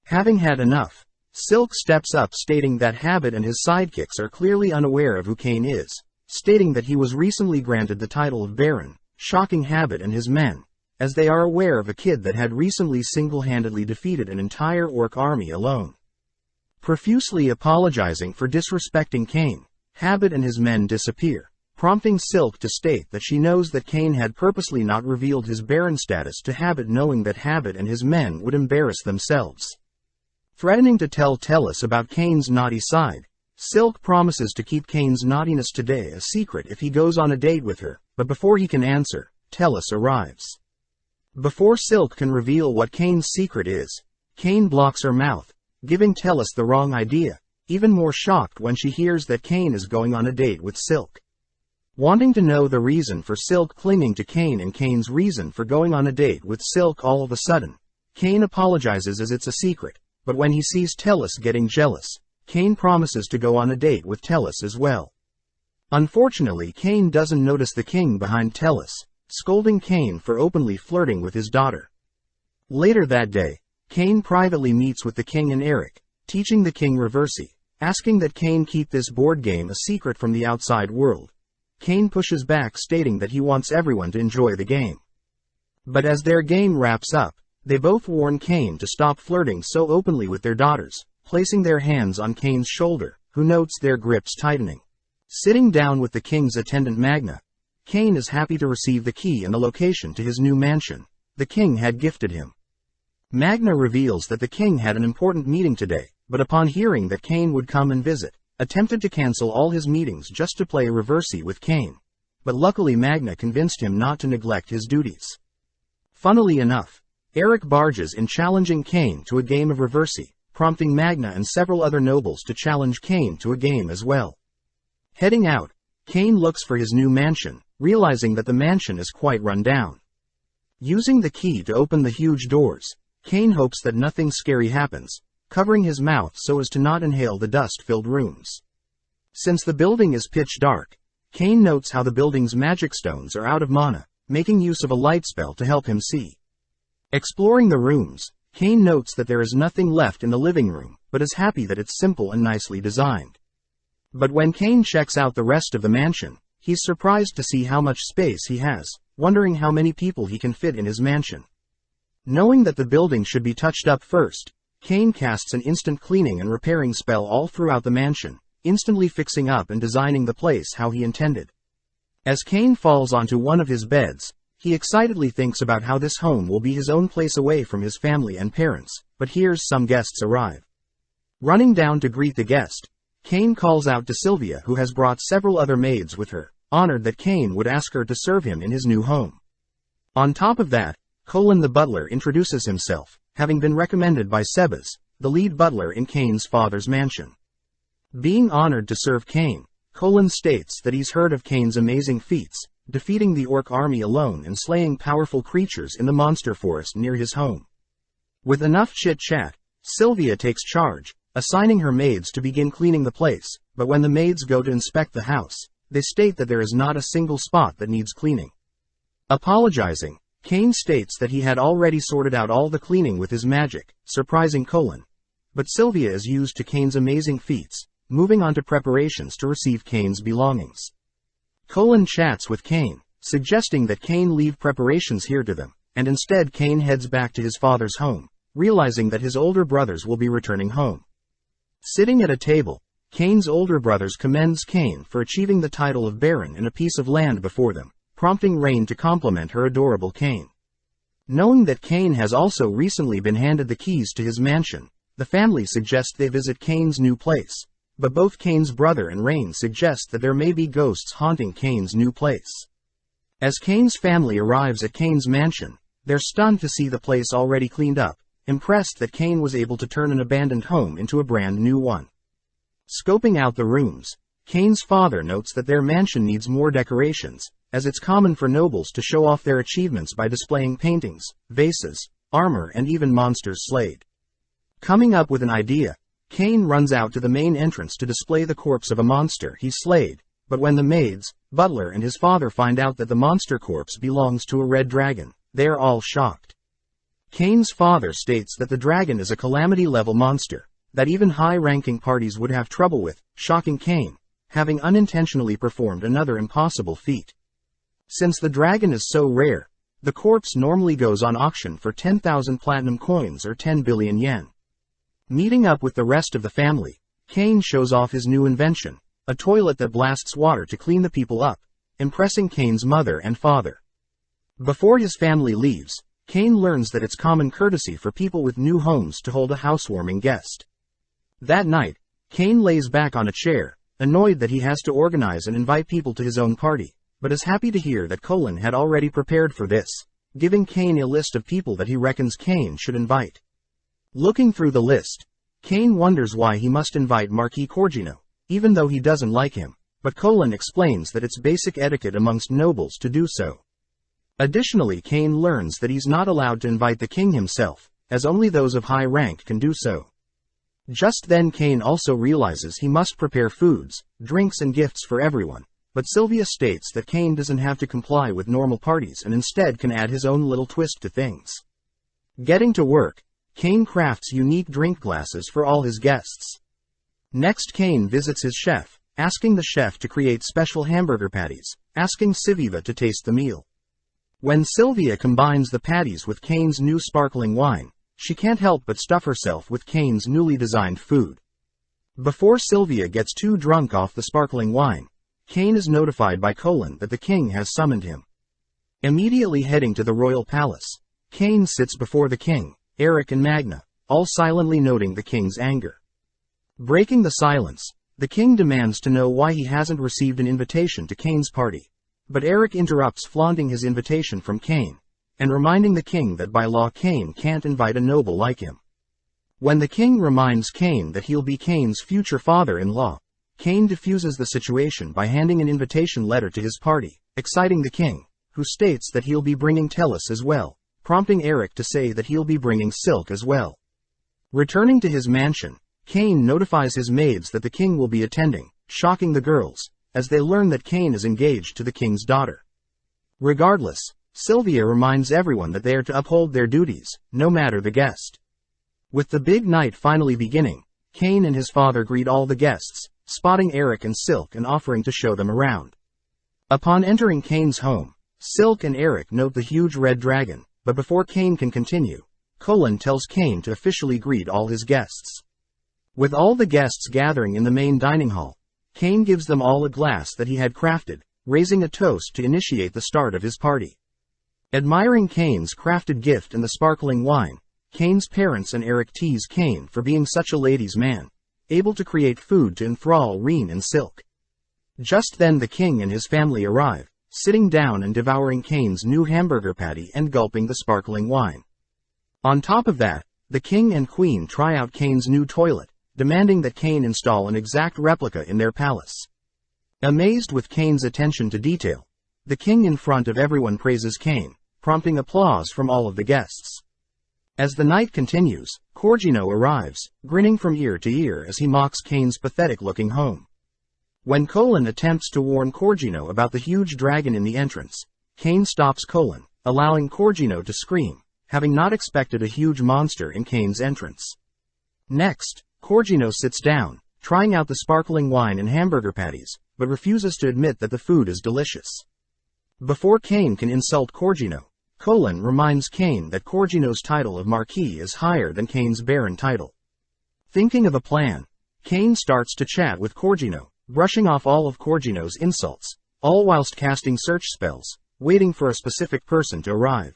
Having had enough, Silk steps up stating that Habit and his sidekicks are clearly unaware of who Kane is, stating that he was recently granted the title of Baron, shocking Habit and his men, as they are aware of a kid that had recently single-handedly defeated an entire orc army alone. Profusely apologizing for disrespecting Kane, Habit and his men disappear, prompting Silk to state that she knows that Kane had purposely not revealed his Baron status to Habit, knowing that Habit and his men would embarrass themselves. Threatening to tell Tellus about Kane's naughty side, Silk promises to keep Kane's naughtiness today a secret if he goes on a date with her, but before he can answer, Tellus arrives. Before Silk can reveal what Kane's secret is, Kane blocks her mouth, giving Tellus the wrong idea, even more shocked when she hears that Kane is going on a date with Silk. Wanting to know the reason for Silk clinging to Kane and Kane's reason for going on a date with Silk, all of a sudden, Kane apologizes as it's a secret, but when he sees Tellus getting jealous, Kane promises to go on a date with Tellus as well. Unfortunately, Kane doesn't notice the king behind Tellus, scolding Kane for openly flirting with his daughter. Later that day, Kane privately meets with the king and Eric, teaching the king Reversi, asking that Kane keep this board game a secret from the outside world. Kane pushes back, stating that he wants everyone to enjoy the game. But as their game wraps up, they both warn Kane to stop flirting so openly with their daughters, placing their hands on Kane's shoulder, who notes their grips tightening. Sitting down with the king's attendant Magna, Kane is happy to receive the key and the location to his new mansion the king had gifted him. Magna reveals that the king had an important meeting today, but upon hearing that Kane would come and visit, attempted to cancel all his meetings just to play Reversi with Kane. But luckily Magna convinced him not to neglect his duties. Funnily enough, Eric barges in, challenging Kane to a game of Reversi, prompting Magna and several other nobles to challenge Kane to a game as well. Heading out, Kane looks for his new mansion, realizing that the mansion is quite run down. Using the key to open the huge doors, Kane hopes that nothing scary happens, covering his mouth so as to not inhale the dust-filled rooms. Since the building is pitch dark, Kane notes how the building's magic stones are out of mana, making use of a light spell to help him see. Exploring the rooms, Kane notes that there is nothing left in the living room, but is happy that it's simple and nicely designed. But when Kane checks out the rest of the mansion, he's surprised to see how much space he has, wondering how many people he can fit in his mansion. Knowing that the building should be touched up first, Kane casts an instant cleaning and repairing spell all throughout the mansion, instantly fixing up and designing the place how he intended. As Kane falls onto one of his beds, he excitedly thinks about how this home will be his own place away from his family and parents, but hears some guests arrive. Running down to greet the guest, Kane calls out to Sylvia, who has brought several other maids with her, honored that Kane would ask her to serve him in his new home. On top of that, Colin the butler introduces himself, having been recommended by Sebas, the lead butler in Kane's father's mansion. Being honored to serve Kane, Colin states that he's heard of Kane's amazing feats, defeating the orc army alone and slaying powerful creatures in the monster forest near his home. With enough chit-chat, Sylvia takes charge, assigning her maids to begin cleaning the place, but when the maids go to inspect the house, they state that there is not a single spot that needs cleaning. Apologizing, Kane states that he had already sorted out all the cleaning with his magic, surprising Colin. But Sylvia is used to Kane's amazing feats, moving on to preparations to receive Kane's belongings. Colin chats with Kane, suggesting that Kane leave preparations here to them, and instead Kane heads back to his father's home, realizing that his older brothers will be returning home. Sitting at a table, Kane's older brothers commends Kane for achieving the title of Baron and a piece of land before them, prompting Rain to compliment her adorable Kane. Knowing that Kane has also recently been handed the keys to his mansion, the family suggests they visit Kane's new place, but both Kane's brother and Rain suggest that there may be ghosts haunting Kane's new place. As Kane's family arrives at Kane's mansion, they're stunned to see the place already cleaned up, impressed that Kane was able to turn an abandoned home into a brand new one. Scoping out the rooms, Kane's father notes that their mansion needs more decorations, as it's common for nobles to show off their achievements by displaying paintings, vases, armor and even monsters slayed. Coming up with an idea, Kane runs out to the main entrance to display the corpse of a monster he slayed, but when the maids, butler and his father find out that the monster corpse belongs to a red dragon, they are all shocked. Kane's father states that the dragon is a calamity-level monster, that even high-ranking parties would have trouble with, shocking Kane, having unintentionally performed another impossible feat. Since the dragon is so rare, the corpse normally goes on auction for 10,000 platinum coins or 10 billion yen. Meeting up with the rest of the family, Kane shows off his new invention, a toilet that blasts water to clean the people up, impressing Kane's mother and father. Before his family leaves, Kane learns that it's common courtesy for people with new homes to hold a housewarming guest. That night, Kane lays back on a chair, annoyed that he has to organize and invite people to his own party, but is happy to hear that Colin had already prepared for this, giving Kane a list of people that he reckons Kane should invite. Looking through the list, Kane wonders why he must invite Marquis Corgino, even though he doesn't like him, but Colin explains that it's basic etiquette amongst nobles to do so. Additionally, Kane learns that he's not allowed to invite the king himself, as only those of high rank can do so. Just then Kane also realizes he must prepare foods, drinks and gifts for everyone, but Sylvia states that Kane doesn't have to comply with normal parties and instead can add his own little twist to things. Getting to work, Kane crafts unique drink glasses for all his guests. Next Kane visits his chef, asking the chef to create special hamburger patties, asking Sylvia to taste the meal. When Sylvia combines the patties with Kane's new sparkling wine, she can't help but stuff herself with Kane's newly designed food. Before Sylvia gets too drunk off the sparkling wine, Kane is notified by Colin that the king has summoned him. Immediately heading to the royal palace, Kane sits before the king, Eric and Magna, all silently noting the king's anger. Breaking the silence, the king demands to know why he hasn't received an invitation to Kane's party, but Eric interrupts, flaunting his invitation from Kane, and reminding the king that by law Kane can't invite a noble like him. When the king reminds Kane that he'll be Kane's future father-in-law, Kane diffuses the situation by handing an invitation letter to his party, exciting the king, who states that he'll be bringing Tellus as well, prompting Eric to say that he'll be bringing Silk as well. Returning to his mansion, Kane notifies his maids that the king will be attending, shocking the girls, as they learn that Kane is engaged to the king's daughter. Regardless, Sylvia reminds everyone that they are to uphold their duties, no matter the guest. With the big night finally beginning, Kane and his father greet all the guests, spotting Eric and Silk and offering to show them around. Upon entering Kane's home, Silk and Eric note the huge red dragon, but before Kane can continue, Colin tells Kane to officially greet all his guests. With all the guests gathering in the main dining hall, Kane gives them all a glass that he had crafted, raising a toast to initiate the start of his party. Admiring Kane's crafted gift and the sparkling wine, Kane's parents and Eric tease Kane for being such a ladies' man, able to create food to enthrall Rein and Silk. Just then the king and his family arrive, sitting down and devouring Kane's new hamburger patty and gulping the sparkling wine. On top of that, the king and queen try out Kane's new toilet, demanding that Kane install an exact replica in their palace. Amazed with Kane's attention to detail, the king in front of everyone praises Kane, prompting applause from all of the guests. As the night continues, Corgino arrives, grinning from ear to ear as he mocks Kane's pathetic-looking home. When Colin attempts to warn Corgino about the huge dragon in the entrance, Kane stops Colin, allowing Corgino to scream, having not expected a huge monster in Kane's entrance. Next, Corgino sits down, trying out the sparkling wine and hamburger patties, but refuses to admit that the food is delicious. Before Kane can insult Corgino, Colin reminds Kane that Corgino's title of Marquis is higher than Kane's Baron title. Thinking of a plan, Kane starts to chat with Corgino, brushing off all of Corgino's insults, all whilst casting search spells, waiting for a specific person to arrive.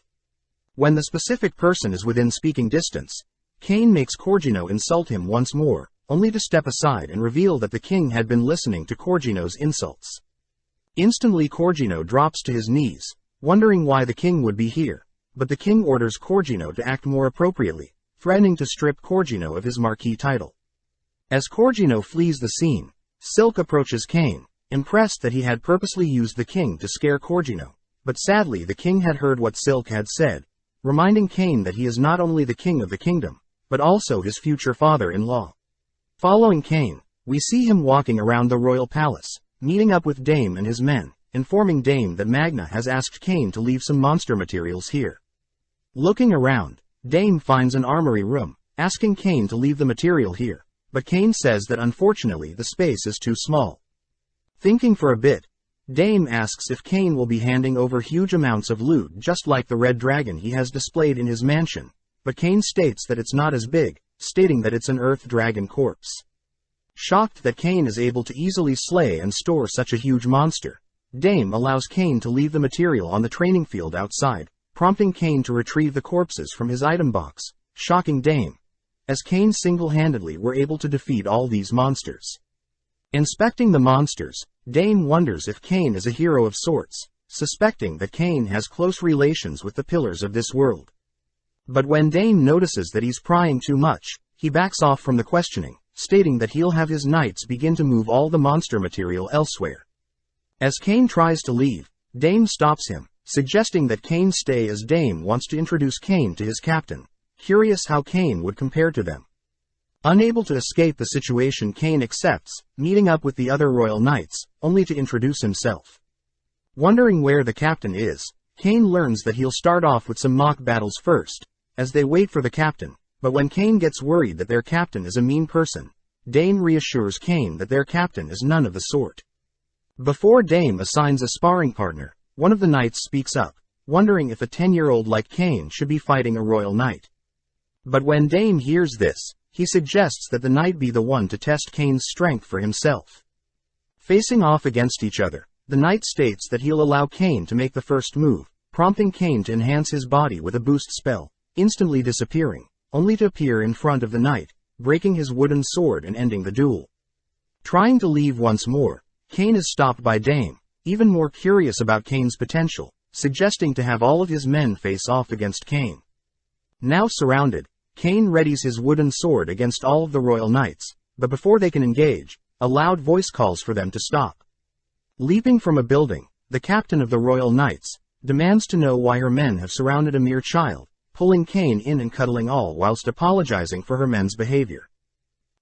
When the specific person is within speaking distance, Kane makes Corgino insult him once more, only to step aside and reveal that the king had been listening to Corgino's insults. Instantly Corgino drops to his knees, wondering why the king would be here, but the king orders Corgino to act more appropriately, threatening to strip Corgino of his Marquis title. As Corgino flees the scene, Silk approaches Kane, impressed that he had purposely used the king to scare Corgino, but sadly the king had heard what Silk had said, reminding Kane that he is not only the king of the kingdom, but also his future father-in-law. Following Kane, we see him walking around the royal palace, meeting up with Dame and his men, informing Dame that Magna has asked Kane to leave some monster materials here. Looking around, Dame finds an armory room, asking Kane to leave the material here, but Kane says that unfortunately the space is too small. Thinking for a bit, Dame asks if Kane will be handing over huge amounts of loot just like the red dragon he has displayed in his mansion, but Kane states that it's not as big, stating that it's an earth dragon corpse. Shocked that Kane is able to easily slay and store such a huge monster, Dame allows Kane to leave the material on the training field outside, prompting Kane to retrieve the corpses from his item box, shocking Dame, as Kane single-handedly were able to defeat all these monsters. Inspecting the monsters, Dame wonders if Kane is a hero of sorts, suspecting that Kane has close relations with the pillars of this world. But when Dame notices that he's prying too much, he backs off from the questioning, stating that he'll have his knights begin to move all the monster material elsewhere. As Kane tries to leave, Dame stops him, suggesting that Kane stay as Dame wants to introduce Kane to his captain, curious how Kane would compare to them. Unable to escape the situation, Kane accepts, meeting up with the other royal knights, only to introduce himself. Wondering where the captain is, Kane learns that he'll start off with some mock battles first, as they wait for the captain, but when Kane gets worried that their captain is a mean person, Dame reassures Kane that their captain is none of the sort. Before Dame assigns a sparring partner, one of the knights speaks up, wondering if a 10-year-old like Kane should be fighting a royal knight. But when Dame hears this, he suggests that the knight be the one to test Kane's strength for himself. Facing off against each other, the knight states that he'll allow Kane to make the first move, prompting Kane to enhance his body with a boost spell, instantly disappearing, only to appear in front of the knight, breaking his wooden sword and ending the duel. Trying to leave once more, Kane is stopped by Dame, even more curious about Kane's potential, suggesting to have all of his men face off against Kane. Now surrounded, Kane readies his wooden sword against all of the royal knights, but before they can engage, a loud voice calls for them to stop. Leaping from a building, the captain of the royal knights demands to know why her men have surrounded a mere child, pulling Kane in and cuddling all whilst apologizing for her men's behavior.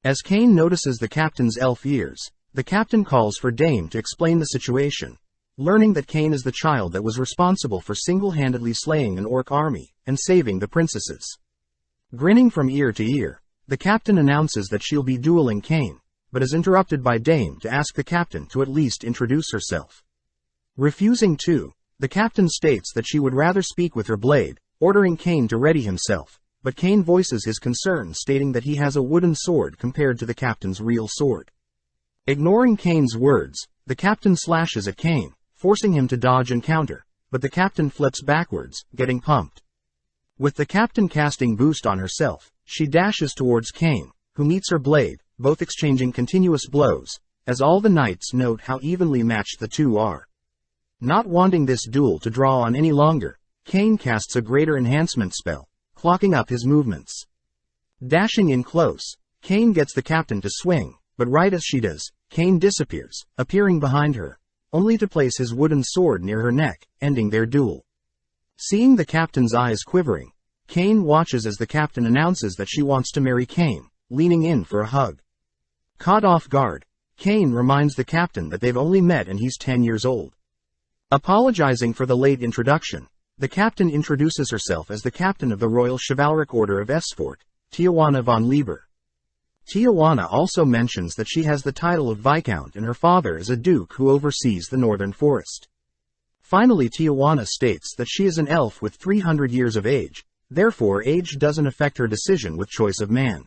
As Kane notices the captain's elf ears, the captain calls for Dame to explain the situation, learning that Kane is the child that was responsible for single-handedly slaying an orc army and saving the princesses. Grinning from ear to ear, the captain announces that she'll be dueling Kane, but is interrupted by Dame to ask the captain to at least introduce herself. Refusing to, the captain states that she would rather speak with her blade, ordering Kane to ready himself, but Kane voices his concern, stating that he has a wooden sword compared to the captain's real sword. Ignoring Kane's words, the captain slashes at Kane, forcing him to dodge and counter, but the captain flips backwards, getting pumped. With the captain casting boost on herself, she dashes towards Kane, who meets her blade, both exchanging continuous blows, as all the knights note how evenly matched the two are. Not wanting this duel to draw on any longer, Kane casts a greater enhancement spell, clocking up his movements. Dashing in close, Kane gets the captain to swing, but right as she does, Kane disappears, appearing behind her, only to place his wooden sword near her neck, ending their duel. Seeing the captain's eyes quivering, Kane watches as the captain announces that she wants to marry Kane, leaning in for a hug. Caught off guard, Kane reminds the captain that they've only met and he's 10 years old. Apologizing for the late introduction, the captain introduces herself as the captain of the Royal Chivalric Order of Esfort, Tijuana von Lieber. Tijuana also mentions that she has the title of Viscount and her father is a duke who oversees the Northern Forest. Finally, Tijuana states that she is an elf with 300 years of age, therefore age doesn't affect her decision with choice of man.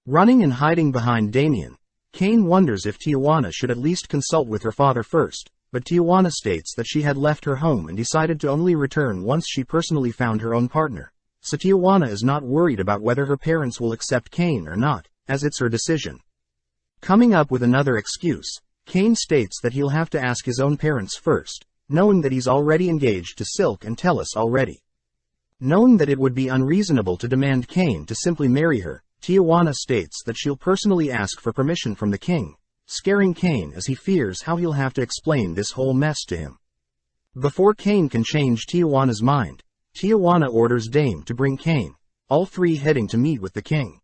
Running and hiding behind Damien, Kane wonders if Tijuana should at least consult with her father first, but Tijuana states that she had left her home and decided to only return once she personally found her own partner, so Tijuana is not worried about whether her parents will accept Kane or not, as it's her decision. Coming up with another excuse, Kane states that he'll have to ask his own parents first, knowing that he's already engaged to Silk and Tellus already. Knowing that it would be unreasonable to demand Kane to simply marry her, Tijuana states that she'll personally ask for permission from the king, scaring Kane as he fears how he'll have to explain this whole mess to him. Before Kane can change Tijuana's mind, Tijuana orders Dame to bring Kane, all three heading to meet with the king.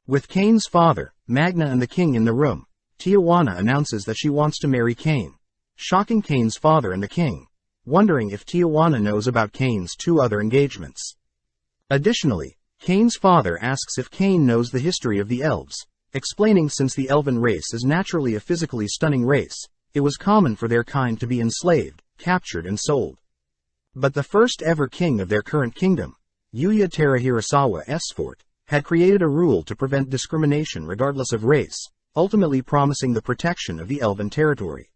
With Kane's father, Magna and the king in the room, Tijuana announces that she wants to marry Kane, shocking Kane's father and the king, wondering if Tijuana knows about Kane's two other engagements. Additionally, Kane's father asks if Kane knows the history of the elves, explaining since the elven race is naturally a physically stunning race, it was common for their kind to be enslaved, captured and sold. But the first ever king of their current kingdom, Yuya Terahirasawa Sfort, had created a rule to prevent discrimination regardless of race, ultimately promising the protection of the elven territory.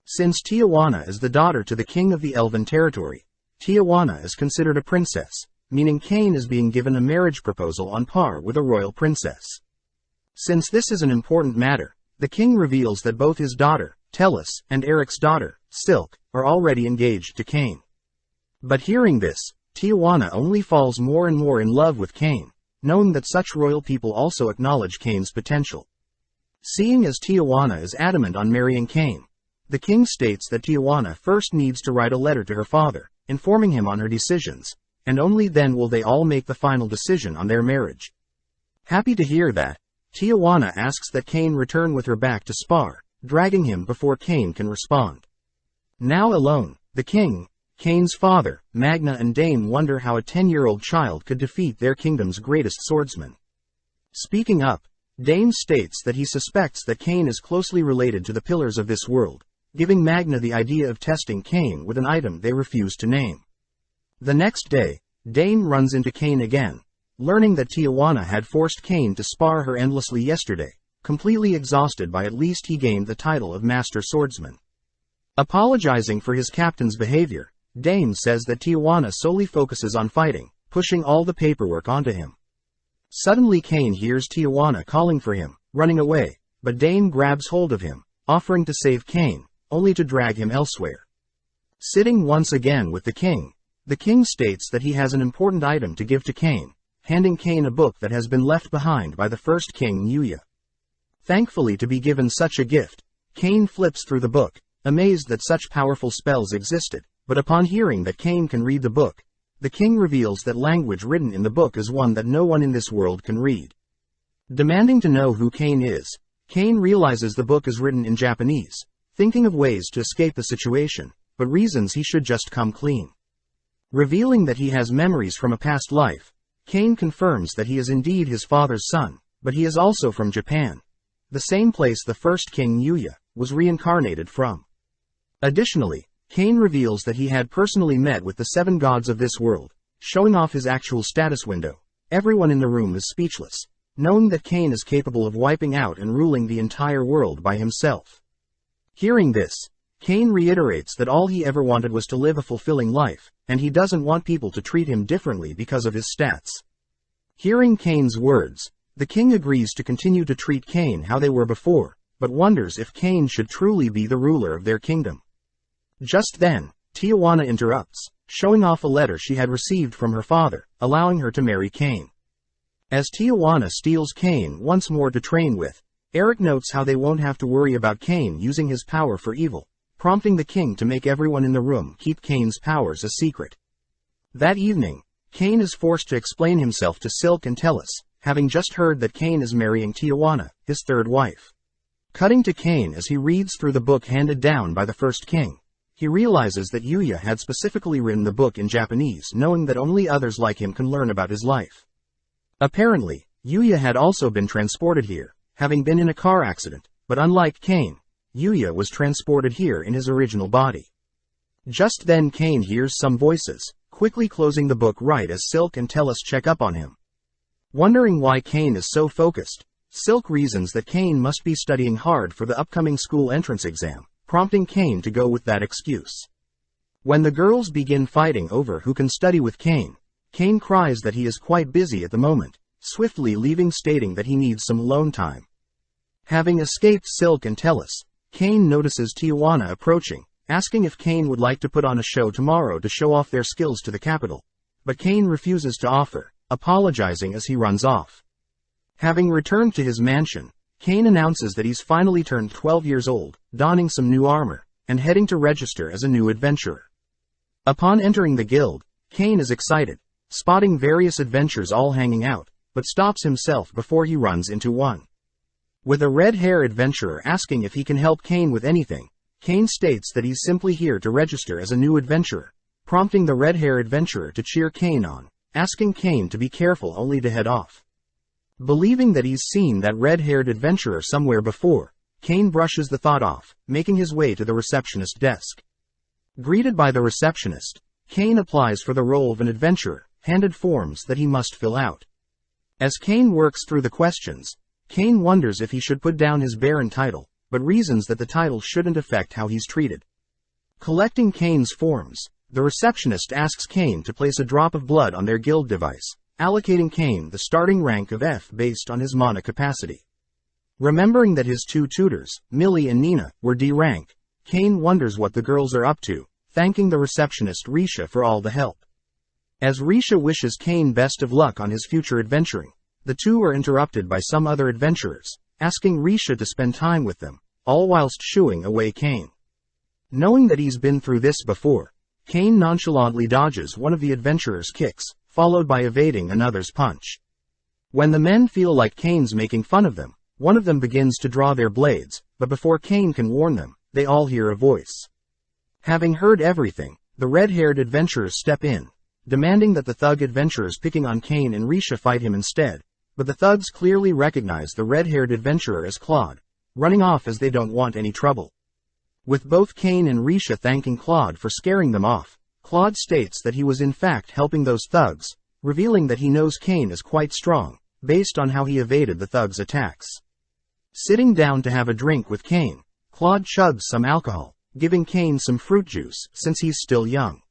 Since Tijuana is the daughter to the king of the elven territory, Tijuana is considered a princess, meaning Kane is being given a marriage proposal on par with a royal princess. Since this is an important matter, the king reveals that both his daughter, Tellus, and Eric's daughter, Silk, are already engaged to Kane. But hearing this, Tijuana only falls more and more in love with Kane, knowing that such royal people also acknowledge Kane's potential. Seeing as Tijuana is adamant on marrying Kane, the king states that Tijuana first needs to write a letter to her father, informing him on her decisions, and only then will they all make the final decision on their marriage. Happy to hear that, Tijuana asks that Kane return with her back to Spar, dragging him before Kane can respond. Now alone, the king, Kane's father, Magna and Dane wonder how a 10-year-old child could defeat their kingdom's greatest swordsman. Speaking up, Dane states that he suspects that Kane is closely related to the pillars of this world, giving Magna the idea of testing Kane with an item they refuse to name. The next day, Dane runs into Kane again, learning that Tijuana had forced Kane to spar her endlessly yesterday, completely exhausted by at least he gained the title of Master Swordsman. Apologizing for his captain's behavior, Dane says that Tijuana solely focuses on fighting, pushing all the paperwork onto him. Suddenly Kane hears Tijuana calling for him, running away, but Dane grabs hold of him, offering to save Kane, only to drag him elsewhere. Sitting once again with the king states that he has an important item to give to Kane, handing Kane a book that has been left behind by the first king Yuya. Thankfully to be given such a gift, Kane flips through the book, amazed that such powerful spells existed, but upon hearing that Kane can read the book, the king reveals that language written in the book is one that no one in this world can read. Demanding to know who Kane is, Kane realizes the book is written in Japanese, thinking of ways to escape the situation, but reasons he should just come clean. Revealing that he has memories from a past life, Kane confirms that he is indeed his father's son, but he is also from Japan, the same place the first king Yuya was reincarnated from. Additionally, Kane reveals that he had personally met with the 7 gods of this world, showing off his actual status window. Everyone in the room is speechless, knowing that Kane is capable of wiping out and ruling the entire world by himself. Hearing this, Kane reiterates that all he ever wanted was to live a fulfilling life, and he doesn't want people to treat him differently because of his stats. Hearing Kane's words, the king agrees to continue to treat Kane how they were before, but wonders if Kane should truly be the ruler of their kingdom. Just then, Tijuana interrupts, showing off a letter she had received from her father, allowing her to marry Kane. As Tijuana steals Kane once more to train with, Eric notes how they won't have to worry about Kane using his power for evil, prompting the king to make everyone in the room keep Kane's powers a secret. That evening, Kane is forced to explain himself to Silk and Tellus, having just heard that Kane is marrying Tijuana, his third wife. Cutting to Kane as he reads through the book handed down by the first king. He realizes that Yuya had specifically written the book in Japanese, knowing that only others like him can learn about his life. Apparently, Yuya had also been transported here, having been in a car accident, but unlike Kane, Yuya was transported here in his original body. Just then Kane hears some voices, quickly closing the book right as Silk and Tellus check up on him. Wondering why Kane is so focused, Silk reasons that Kane must be studying hard for the upcoming school entrance exam, prompting Kane to go with that excuse. When the girls begin fighting over who can study with Kane, Kane cries that he is quite busy at the moment, swiftly leaving stating that he needs some alone time. Having escaped Silk and Tellus, Kane notices Tijuana approaching, asking if Kane would like to put on a show tomorrow to show off their skills to the capital, but Kane refuses to offer, apologizing as he runs off. Having returned to his mansion, Kane announces that he's finally turned 12 years old, donning some new armor, and heading to register as a new adventurer. Upon entering the guild, Kane is excited, spotting various adventurers all hanging out, but stops himself before he runs into one. With a red-hair adventurer asking if he can help Kane with anything, Kane states that he's simply here to register as a new adventurer, prompting the red-hair adventurer to cheer Kane on, asking Kane to be careful only to head off. Believing that he's seen that red-haired adventurer somewhere before, Kane brushes the thought off, making his way to the receptionist desk. Greeted by the receptionist, Kane applies for the role of an adventurer, handed forms that he must fill out. As Kane works through the questions, Kane wonders if he should put down his barren title, but reasons that the title shouldn't affect how he's treated. Collecting Kane's forms, the receptionist asks Kane to place a drop of blood on their guild device, allocating Kane the starting rank of F based on his mana capacity. Remembering that his two tutors, Millie and Nina, were D rank, Kane wonders what the girls are up to, thanking the receptionist Risha for all the help. As Risha wishes Kane best of luck on his future adventuring, the two are interrupted by some other adventurers, asking Risha to spend time with them, all whilst shooing away Kane. Knowing that he's been through this before, Kane nonchalantly dodges one of the adventurers' kicks, followed by evading another's punch. When the men feel like Kane's making fun of them, one of them begins to draw their blades, but before Kane can warn them, they all hear a voice. Having heard everything, the red-haired adventurers step in, demanding that the thug adventurers picking on Kane and Risha fight him instead, but the thugs clearly recognize the red-haired adventurer as Claude, running off as they don't want any trouble. With both Kane and Risha thanking Claude for scaring them off, Claude states that he was in fact helping those thugs, revealing that he knows Kane is quite strong, based on how he evaded the thugs' attacks. Sitting down to have a drink with Kane, Claude chugs some alcohol, giving Kane some fruit juice since he's still young.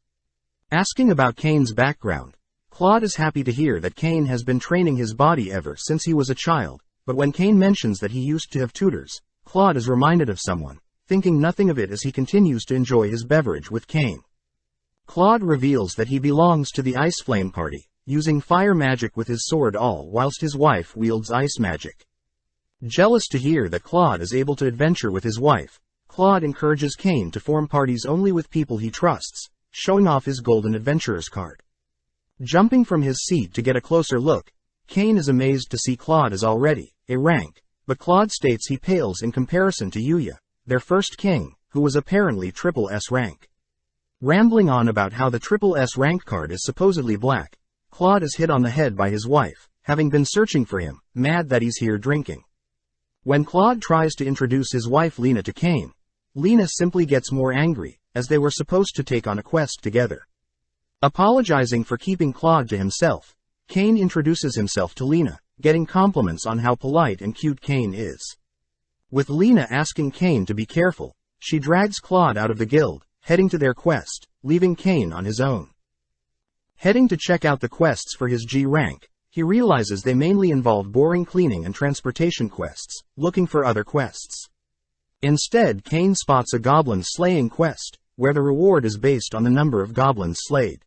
Asking about Kane's background, Claude is happy to hear that Kane has been training his body ever since he was a child, but when Kane mentions that he used to have tutors, Claude is reminded of someone, thinking nothing of it as he continues to enjoy his beverage with Kane. Claude reveals that he belongs to the Ice Flame Party, using fire magic with his sword all whilst his wife wields ice magic. Jealous to hear that Claude is able to adventure with his wife, Claude encourages Kane to form parties only with people he trusts, showing off his golden adventurer's card. Jumping from his seat to get a closer look, Kane is amazed to see Claude is already a rank, but Claude states he pales in comparison to Yuya, their first king, who was apparently triple S rank. Rambling on about how the triple S rank card is supposedly black, Claude is hit on the head by his wife, having been searching for him, mad that he's here drinking. When Claude tries to introduce his wife Lena to Kane, Lena simply gets more angry, as they were supposed to take on a quest together. Apologizing for keeping Claude to himself, Kane introduces himself to Lena, getting compliments on how polite and cute Kane is. With Lena asking Kane to be careful, she drags Claude out of the guild, heading to their quest, leaving Kane on his own. Heading to check out the quests for his G rank, he realizes they mainly involve boring cleaning and transportation quests, looking for other quests. Instead, Kane spots a goblin slaying quest, where the reward is based on the number of goblins slayed.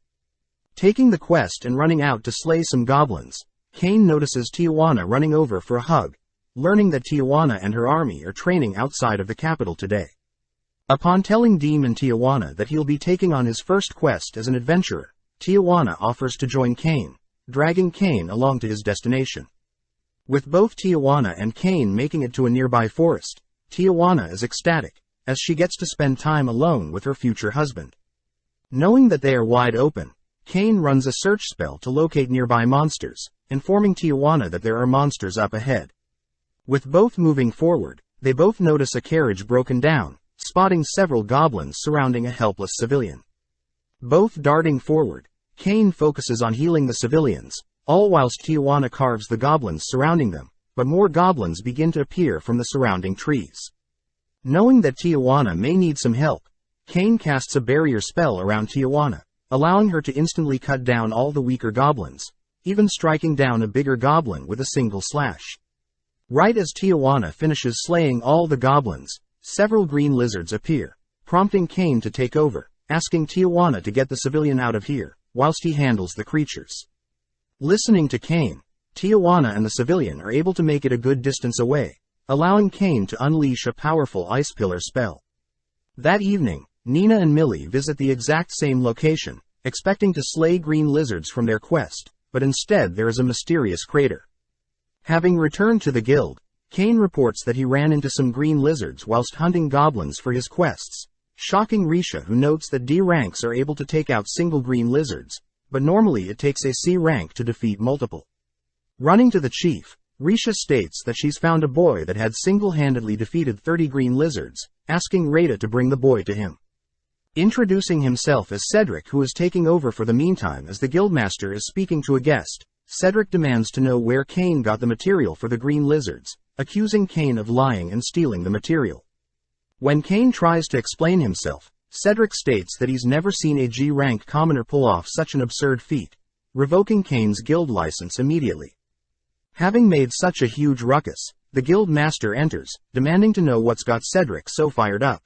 Taking the quest and running out to slay some goblins, Kane notices Tijuana running over for a hug, learning that Tijuana and her army are training outside of the capital today. Upon telling Demon Tijuana that he'll be taking on his first quest as an adventurer, Tijuana offers to join Kane, dragging Kane along to his destination. With both Tijuana and Kane making it to a nearby forest, Tijuana is ecstatic, as she gets to spend time alone with her future husband. Knowing that they are wide open, Kane runs a search spell to locate nearby monsters, informing Tijuana that there are monsters up ahead. With both moving forward, they both notice a carriage broken down, spotting several goblins surrounding a helpless civilian. Both darting forward, Kane focuses on healing the civilians, all whilst Tijuana carves the goblins surrounding them, but more goblins begin to appear from the surrounding trees. Knowing that Tijuana may need some help, Kane casts a barrier spell around Tijuana, allowing her to instantly cut down all the weaker goblins, even striking down a bigger goblin with a single slash. Right as Tijuana finishes slaying all the goblins, several green lizards appear, prompting Kane to take over, asking Tijuana to get the civilian out of here, whilst he handles the creatures. Listening to Kane, Tijuana and the civilian are able to make it a good distance away, allowing Kane to unleash a powerful ice pillar spell. That evening, Nina and Millie visit the exact same location, expecting to slay green lizards from their quest, but instead there is a mysterious crater. Having returned to the guild, Kane reports that he ran into some green lizards whilst hunting goblins for his quests, shocking Risha, who notes that D ranks are able to take out single green lizards, but normally it takes a C rank to defeat multiple. Running to the chief, Risha states that she's found a boy that had single-handedly defeated 30 green lizards, asking Rada to bring the boy to him. Introducing himself as Cedric, who is taking over for the meantime as the guildmaster is speaking to a guest, Cedric demands to know where Kane got the material for the green lizards, accusing Kane of lying and stealing the material. When Kane tries to explain himself, Cedric states that he's never seen a G-rank commoner pull off such an absurd feat, revoking Kane's guild license immediately. Having made such a huge ruckus, the guild master enters, demanding to know what's got Cedric so fired up.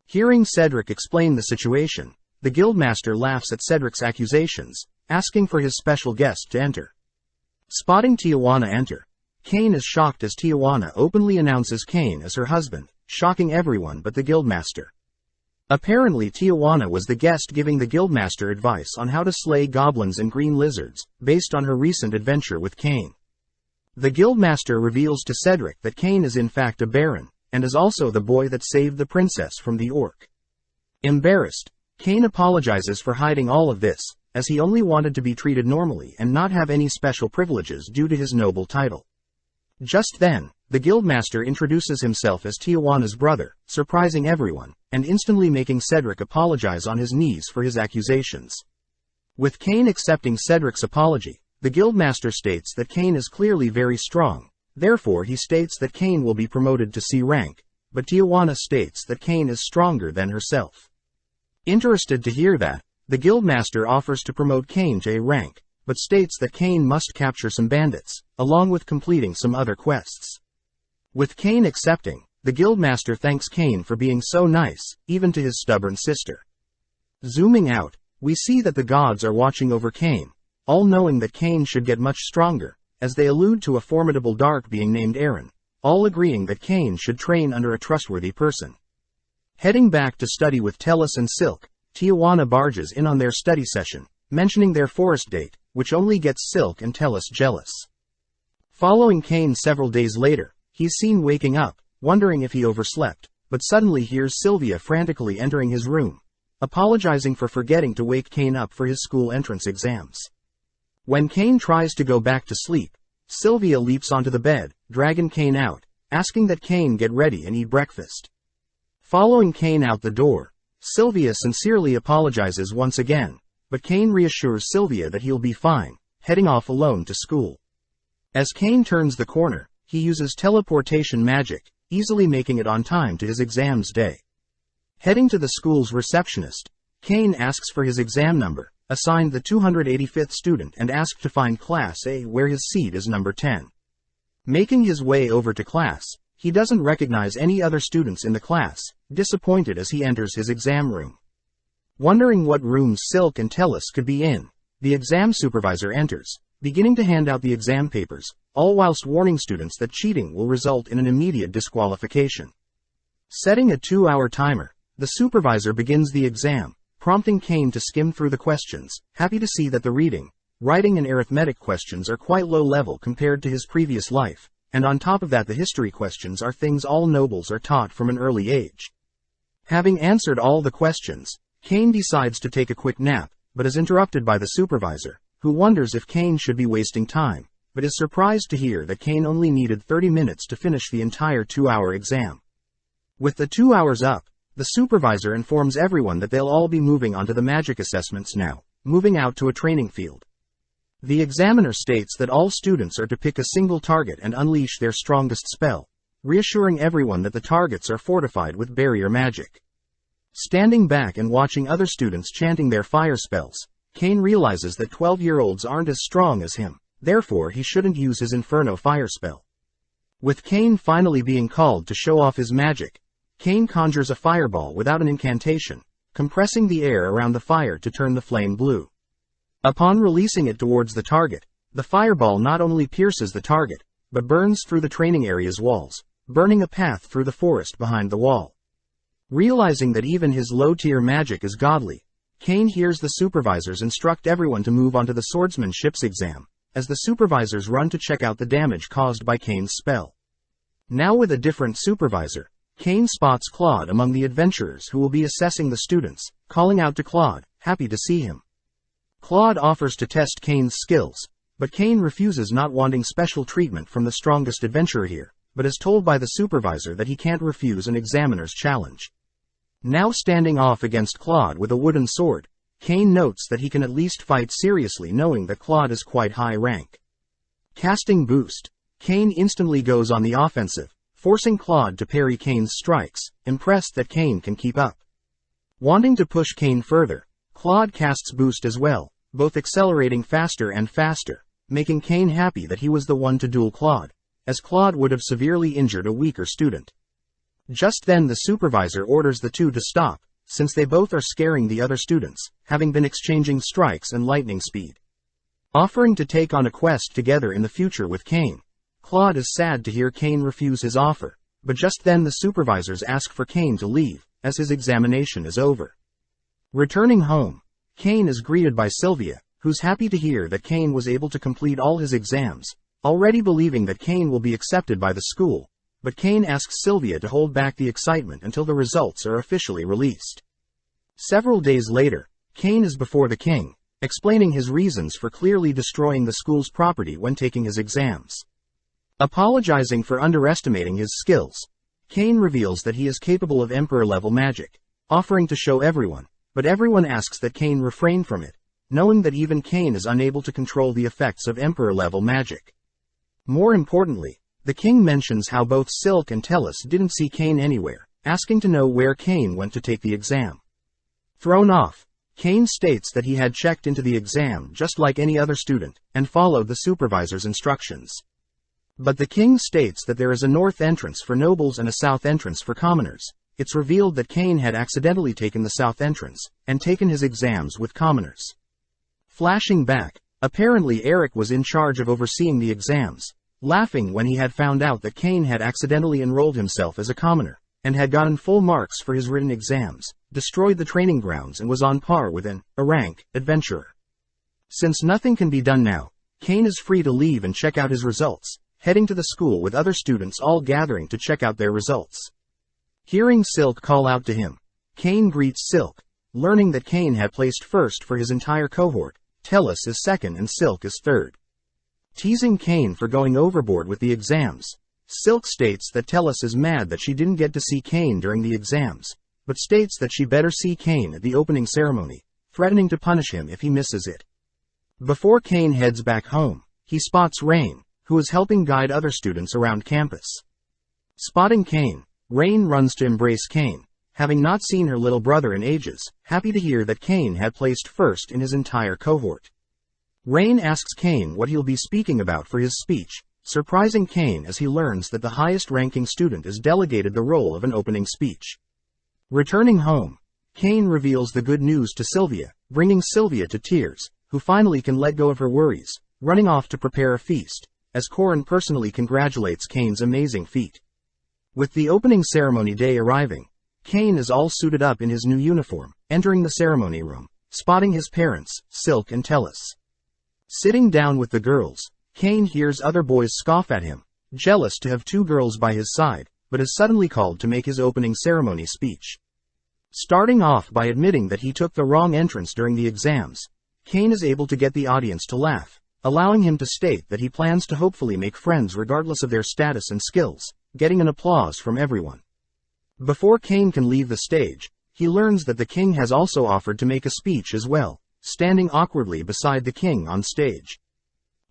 Hearing Cedric explain the situation, the guildmaster laughs at Cedric's accusations, asking for his special guest to enter. Spotting Tijuana enter, Kane is shocked as Tijuana openly announces Kane as her husband, shocking everyone but the guildmaster. Apparently Tijuana was the guest giving the guildmaster advice on how to slay goblins and green lizards, based on her recent adventure with Kane. The guildmaster reveals to Cedric that Kane is in fact a baron, and is also the boy that saved the princess from the orc. Embarrassed, Kane apologizes for hiding all of this, as he only wanted to be treated normally and not have any special privileges due to his noble title. Just then, the guildmaster introduces himself as Tijuana's brother, surprising everyone, and instantly making Cedric apologize on his knees for his accusations. With Kane accepting Cedric's apology, the guildmaster states that Kane is clearly very strong. Therefore he states that Kane will be promoted to C rank, but Tijuana states that Kane is stronger than herself. Interested to hear that, the guildmaster offers to promote Kane to A rank, but states that Kane must capture some bandits, along with completing some other quests. With Kane accepting, the guildmaster thanks Kane for being so nice, even to his stubborn sister. Zooming out, we see that the gods are watching over Kane, all knowing that Kane should get much stronger, as they allude to a formidable dark being named Aaron, all agreeing that Kane should train under a trustworthy person. Heading back to study with Tellus and Silk, Tijuana barges in on their study session, mentioning their forest date, which only gets Silk and Tellus jealous. Following Kane several days later, he's seen waking up, wondering if he overslept, but suddenly hears Sylvia frantically entering his room, apologizing for forgetting to wake Kane up for his school entrance exams. When Kane tries to go back to sleep, Sylvia leaps onto the bed, dragging Kane out, asking that Kane get ready and eat breakfast. Following Kane out the door, Sylvia sincerely apologizes once again, but Kane reassures Sylvia that he'll be fine, heading off alone to school. As Kane turns the corner, he uses teleportation magic, easily making it on time to his exams day. Heading to the school's receptionist, Kane asks for his exam number, assigned the 285th student, and asked to find Class A, where his seat is number 10. Making his way over to class, he doesn't recognize any other students in the class, disappointed as he enters his exam room. Wondering what rooms Silk and Tellus could be in, the exam supervisor enters, beginning to hand out the exam papers, all whilst warning students that cheating will result in an immediate disqualification. Setting a 2-hour timer, the supervisor begins the exam, prompting Kane to skim through the questions, happy to see that the reading, writing and arithmetic questions are quite low level compared to his previous life, and on top of that the history questions are things all nobles are taught from an early age. Having answered all the questions, Kane decides to take a quick nap, but is interrupted by the supervisor, who wonders if Kane should be wasting time, but is surprised to hear that Kane only needed 30 minutes to finish the entire 2-hour exam. With the 2 hours up, the supervisor informs everyone that they'll all be moving on to the magic assessments now, moving out to a training field. The examiner states that all students are to pick a single target and unleash their strongest spell, reassuring everyone that the targets are fortified with barrier magic. Standing back and watching other students chanting their fire spells, Kane realizes that 12-year-olds aren't as strong as him, therefore he shouldn't use his Inferno fire spell. With Kane finally being called to show off his magic, Kane conjures a fireball without an incantation, compressing the air around the fire to turn the flame blue. Upon releasing it towards the target, the fireball not only pierces the target, but burns through the training area's walls, burning a path through the forest behind the wall. Realizing that even his low-tier magic is godly, Kane hears the supervisors instruct everyone to move on to the swordsmanship's exam, as the supervisors run to check out the damage caused by Kane's spell. Now with a different supervisor, Kane spots Claude among the adventurers who will be assessing the students, calling out to Claude, happy to see him. Claude offers to test Kane's skills, but Kane refuses, not wanting special treatment from the strongest adventurer here, but is told by the supervisor that he can't refuse an examiner's challenge. Now standing off against Claude with a wooden sword, Kane notes that he can at least fight seriously, knowing that Claude is quite high rank. Casting Boost, Kane instantly goes on the offensive, forcing Claude to parry Kane's strikes, impressed that Kane can keep up. Wanting to push Kane further, Claude casts Boost as well, both accelerating faster and faster, making Kane happy that he was the one to duel Claude, as Claude would have severely injured a weaker student. Just then the supervisor orders the two to stop, since they both are scaring the other students, having been exchanging strikes and lightning speed. Offering to take on a quest together in the future with Kane, Claude is sad to hear Kane refuse his offer, but just then the supervisors ask for Kane to leave, as his examination is over. Returning home, Kane is greeted by Sylvia, who's happy to hear that Kane was able to complete all his exams, already believing that Kane will be accepted by the school, but Kane asks Sylvia to hold back the excitement until the results are officially released. Several days later, Kane is before the king, explaining his reasons for clearly destroying the school's property when taking his exams. Apologizing for underestimating his skills, Kane reveals that he is capable of emperor-level magic, offering to show everyone, but everyone asks that Kane refrain from it, knowing that even Kane is unable to control the effects of emperor-level magic. More importantly, the king mentions how both Silk and Tellus didn't see Kane anywhere, asking to know where Kane went to take the exam. Thrown off, Kane states that he had checked into the exam just like any other student, and followed the supervisor's instructions. But the king states that there is a north entrance for nobles and a south entrance for commoners. It's revealed that Kane had accidentally taken the south entrance, and taken his exams with commoners. Flashing back, apparently Eric was in charge of overseeing the exams, laughing when he had found out that Kane had accidentally enrolled himself as a commoner, and had gotten full marks for his written exams, destroyed the training grounds and was on par with a rank adventurer. Since nothing can be done now, Kane is free to leave and check out his results, heading to the school with other students all gathering to check out their results. Hearing Silk call out to him, Kane greets Silk, learning that Kane had placed first for his entire cohort, Tellus is second and Silk is third. Teasing Kane for going overboard with the exams, Silk states that Tellus is mad that she didn't get to see Kane during the exams, but states that she better see Kane at the opening ceremony, threatening to punish him if he misses it. Before Kane heads back home, he spots Rain, who is helping guide other students around campus. Spotting Kane, Rain runs to embrace Kane, having not seen her little brother in ages, happy to hear that Kane had placed first in his entire cohort. Rain asks Kane what he'll be speaking about for his speech, surprising Kane as he learns that the highest-ranking student is delegated the role of an opening speech. Returning home, Kane reveals the good news to Sylvia, bringing Sylvia to tears, who finally can let go of her worries, running off to prepare a feast, as Corin personally congratulates Kane's amazing feat. With the opening ceremony day arriving, Kane is all suited up in his new uniform, entering the ceremony room, spotting his parents, Silk and Tellus. Sitting down with the girls, Kane hears other boys scoff at him, jealous to have two girls by his side, but is suddenly called to make his opening ceremony speech. Starting off by admitting that he took the wrong entrance during the exams, Kane is able to get the audience to laugh, allowing him to state that he plans to hopefully make friends regardless of their status and skills, getting an applause from everyone. Before Kane can leave the stage, he learns that the king has also offered to make a speech as well, standing awkwardly beside the king on stage.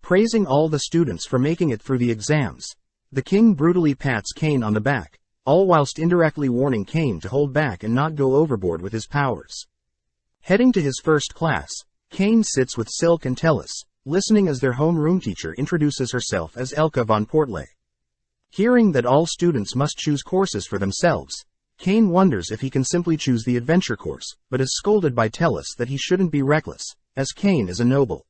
Praising all the students for making it through the exams, the king brutally pats Kane on the back, all whilst indirectly warning Kane to hold back and not go overboard with his powers. Heading to his first class, Kane sits with Silk and Tellus, listening as their homeroom teacher introduces herself as Elka von Portley. Hearing that all students must choose courses for themselves, Kane wonders if he can simply choose the adventure course, but is scolded by Tellus that he shouldn't be reckless, as Kane is a noble.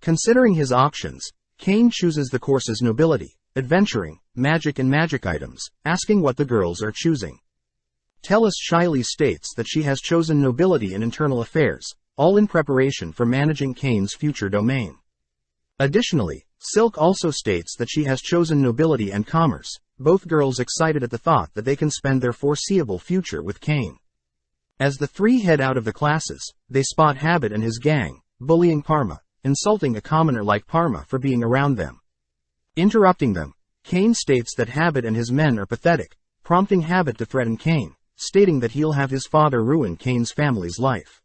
Considering his options, Kane chooses the courses Nobility, Adventuring, Magic and Magic items, asking what the girls are choosing. Tellus shyly states that she has chosen Nobility and Internal Affairs, all in preparation for managing Kane's future domain. Additionally, Silk also states that she has chosen Nobility and Commerce, both girls excited at the thought that they can spend their foreseeable future with Kane. As the three head out of the classes, they spot Habit and his gang, bullying Parma, insulting a commoner like Parma for being around them. Interrupting them, Kane states that Habit and his men are pathetic, prompting Habit to threaten Kane, stating that he'll have his father ruin Kane's family's life.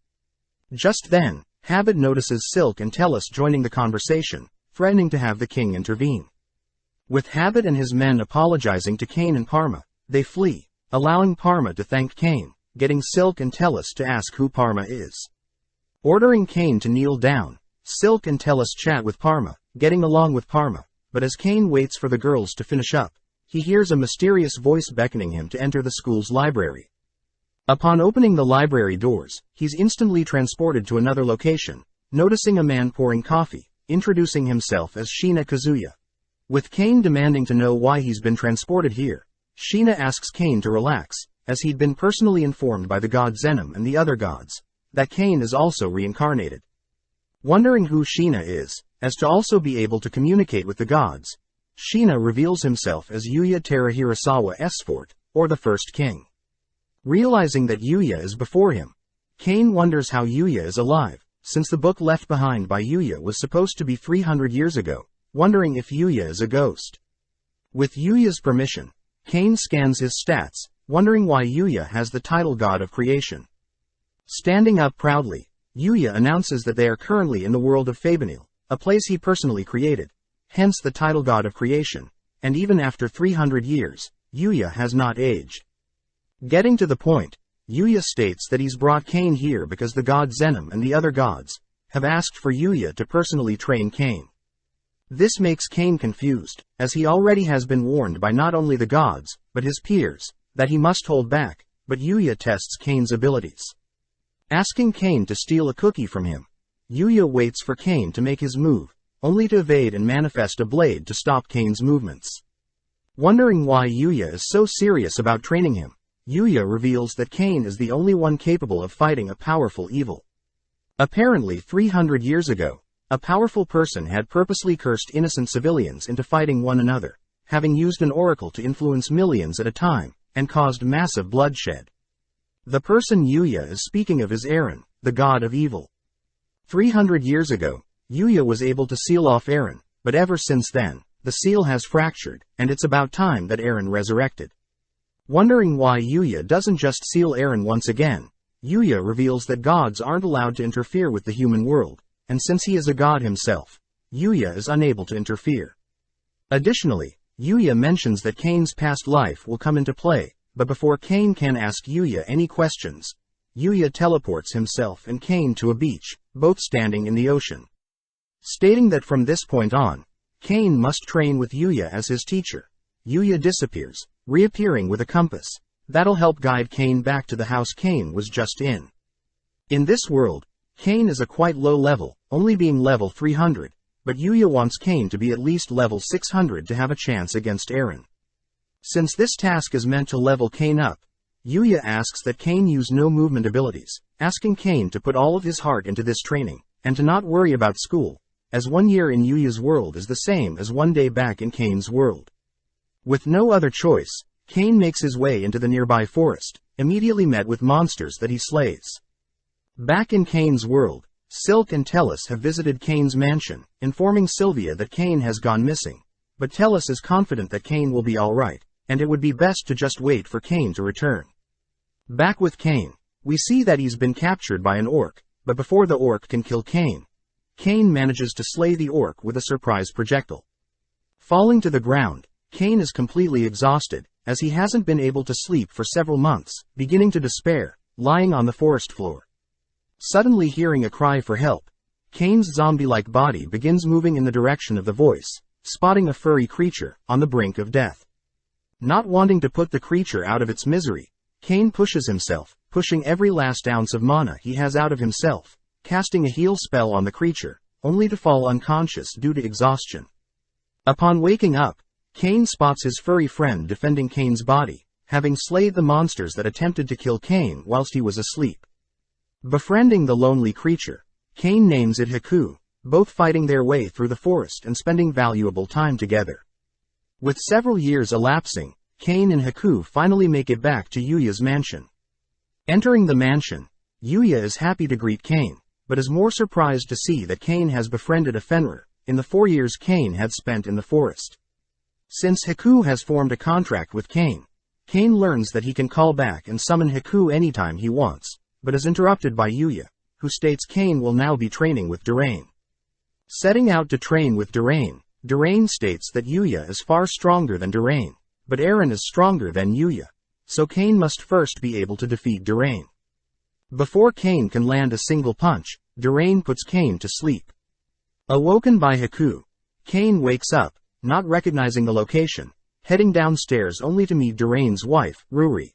Just then, Habit notices Silk and Tellus joining the conversation, threatening to have the king intervene. With Habit and his men apologizing to Kane and Parma, they flee, allowing Parma to thank Kane, getting Silk and Tellus to ask who Parma is. Ordering Kane to kneel down, Silk and Tellus chat with Parma, getting along with Parma, but as Kane waits for the girls to finish up, he hears a mysterious voice beckoning him to enter the school's library. Upon opening the library doors, he's instantly transported to another location, noticing a man pouring coffee, introducing himself as Shina Kazuya. With Kane demanding to know why he's been transported here, Shina asks Kane to relax, as he'd been personally informed by the god Zenom and the other gods, that Kane is also reincarnated. Wondering who Shina is, as to also be able to communicate with the gods, Shina reveals himself as Yuya Terahirasawa Esfort, or the first king. Realizing that Yuya is before him, Kane wonders how Yuya is alive, since the book left behind by Yuya was supposed to be 300 years ago, wondering if Yuya is a ghost. With Yuya's permission, Kane scans his stats, wondering why Yuya has the title God of Creation. Standing up proudly, Yuya announces that they are currently in the world of Fabinil, a place he personally created, hence the title God of Creation, and even after 300 years, Yuya has not aged. Getting to the point, Yuya states that he's brought Kane here because the god Zenom and the other gods have asked for Yuya to personally train Kane. This makes Kane confused, as he already has been warned by not only the gods, but his peers, that he must hold back, but Yuya tests Kane's abilities. Asking Kane to steal a cookie from him, Yuya waits for Kane to make his move, only to evade and manifest a blade to stop Kane's movements. Wondering why Yuya is so serious about training him, Yuya reveals that Kane is the only one capable of fighting a powerful evil. Apparently 300 years ago, a powerful person had purposely cursed innocent civilians into fighting one another, having used an oracle to influence millions at a time, and caused massive bloodshed. The person Yuya is speaking of is Eren, the god of evil. 300 years ago, Yuya was able to seal off Eren, but ever since then, the seal has fractured, and it's about time that Eren resurrected. Wondering why Yuya doesn't just seal Eren once again, Yuya reveals that gods aren't allowed to interfere with the human world, and since he is a god himself, Yuya is unable to interfere. Additionally, Yuya mentions that Kane's past life will come into play, but before Kane can ask Yuya any questions, Yuya teleports himself and Kane to a beach, both standing in the ocean. Stating that from this point on, Kane must train with Yuya as his teacher, Yuya disappears, reappearing with a compass that'll help guide Kane back to the house Kane was just in. In this world, Kane is a quite low level, only being level 300, but Yuya wants Kane to be at least level 600 to have a chance against Eren. Since this task is meant to level Kane up, Yuya asks that Kane use no movement abilities, asking Kane to put all of his heart into this training, and to not worry about school, as 1 year in Yuya's world is the same as 1 day back in Kane's world. With no other choice, Kane makes his way into the nearby forest, immediately met with monsters that he slays. Back in Kane's world, Silk and Tellus have visited Kane's mansion, informing Sylvia that Kane has gone missing, but Tellus is confident that Kane will be alright, and it would be best to just wait for Kane to return. Back with Kane, we see that he's been captured by an orc, but before the orc can kill Kane, Kane manages to slay the orc with a surprise projectile. Falling to the ground, Kane is completely exhausted, as he hasn't been able to sleep for several months, beginning to despair, lying on the forest floor. Suddenly hearing a cry for help, Kane's zombie-like body begins moving in the direction of the voice, spotting a furry creature on the brink of death. Not wanting to put the creature out of its misery, Kane pushes himself, pushing every last ounce of mana he has out of himself, casting a heal spell on the creature, only to fall unconscious due to exhaustion. Upon waking up, Kane spots his furry friend defending Kane's body, having slayed the monsters that attempted to kill Kane whilst he was asleep. Befriending the lonely creature, Kane names it Haku, both fighting their way through the forest and spending valuable time together. With several years elapsing, Kane and Haku finally make it back to Yuya's mansion. Entering the mansion, Yuya is happy to greet Kane, but is more surprised to see that Kane has befriended a Fenrir, in the 4 years Kane had spent in the forest. Since Haku has formed a contract with Kane, Kane learns that he can call back and summon Haku anytime he wants, but is interrupted by Yuya, who states Kane will now be training with Durain. Setting out to train with Durain, Durain states that Yuya is far stronger than Durain, but Eren is stronger than Yuya, so Kane must first be able to defeat Durain. Before Kane can land a single punch, Durain puts Kane to sleep. Awoken by Haku, Kane wakes up, not recognizing the location, heading downstairs only to meet Durain's wife, Ruri.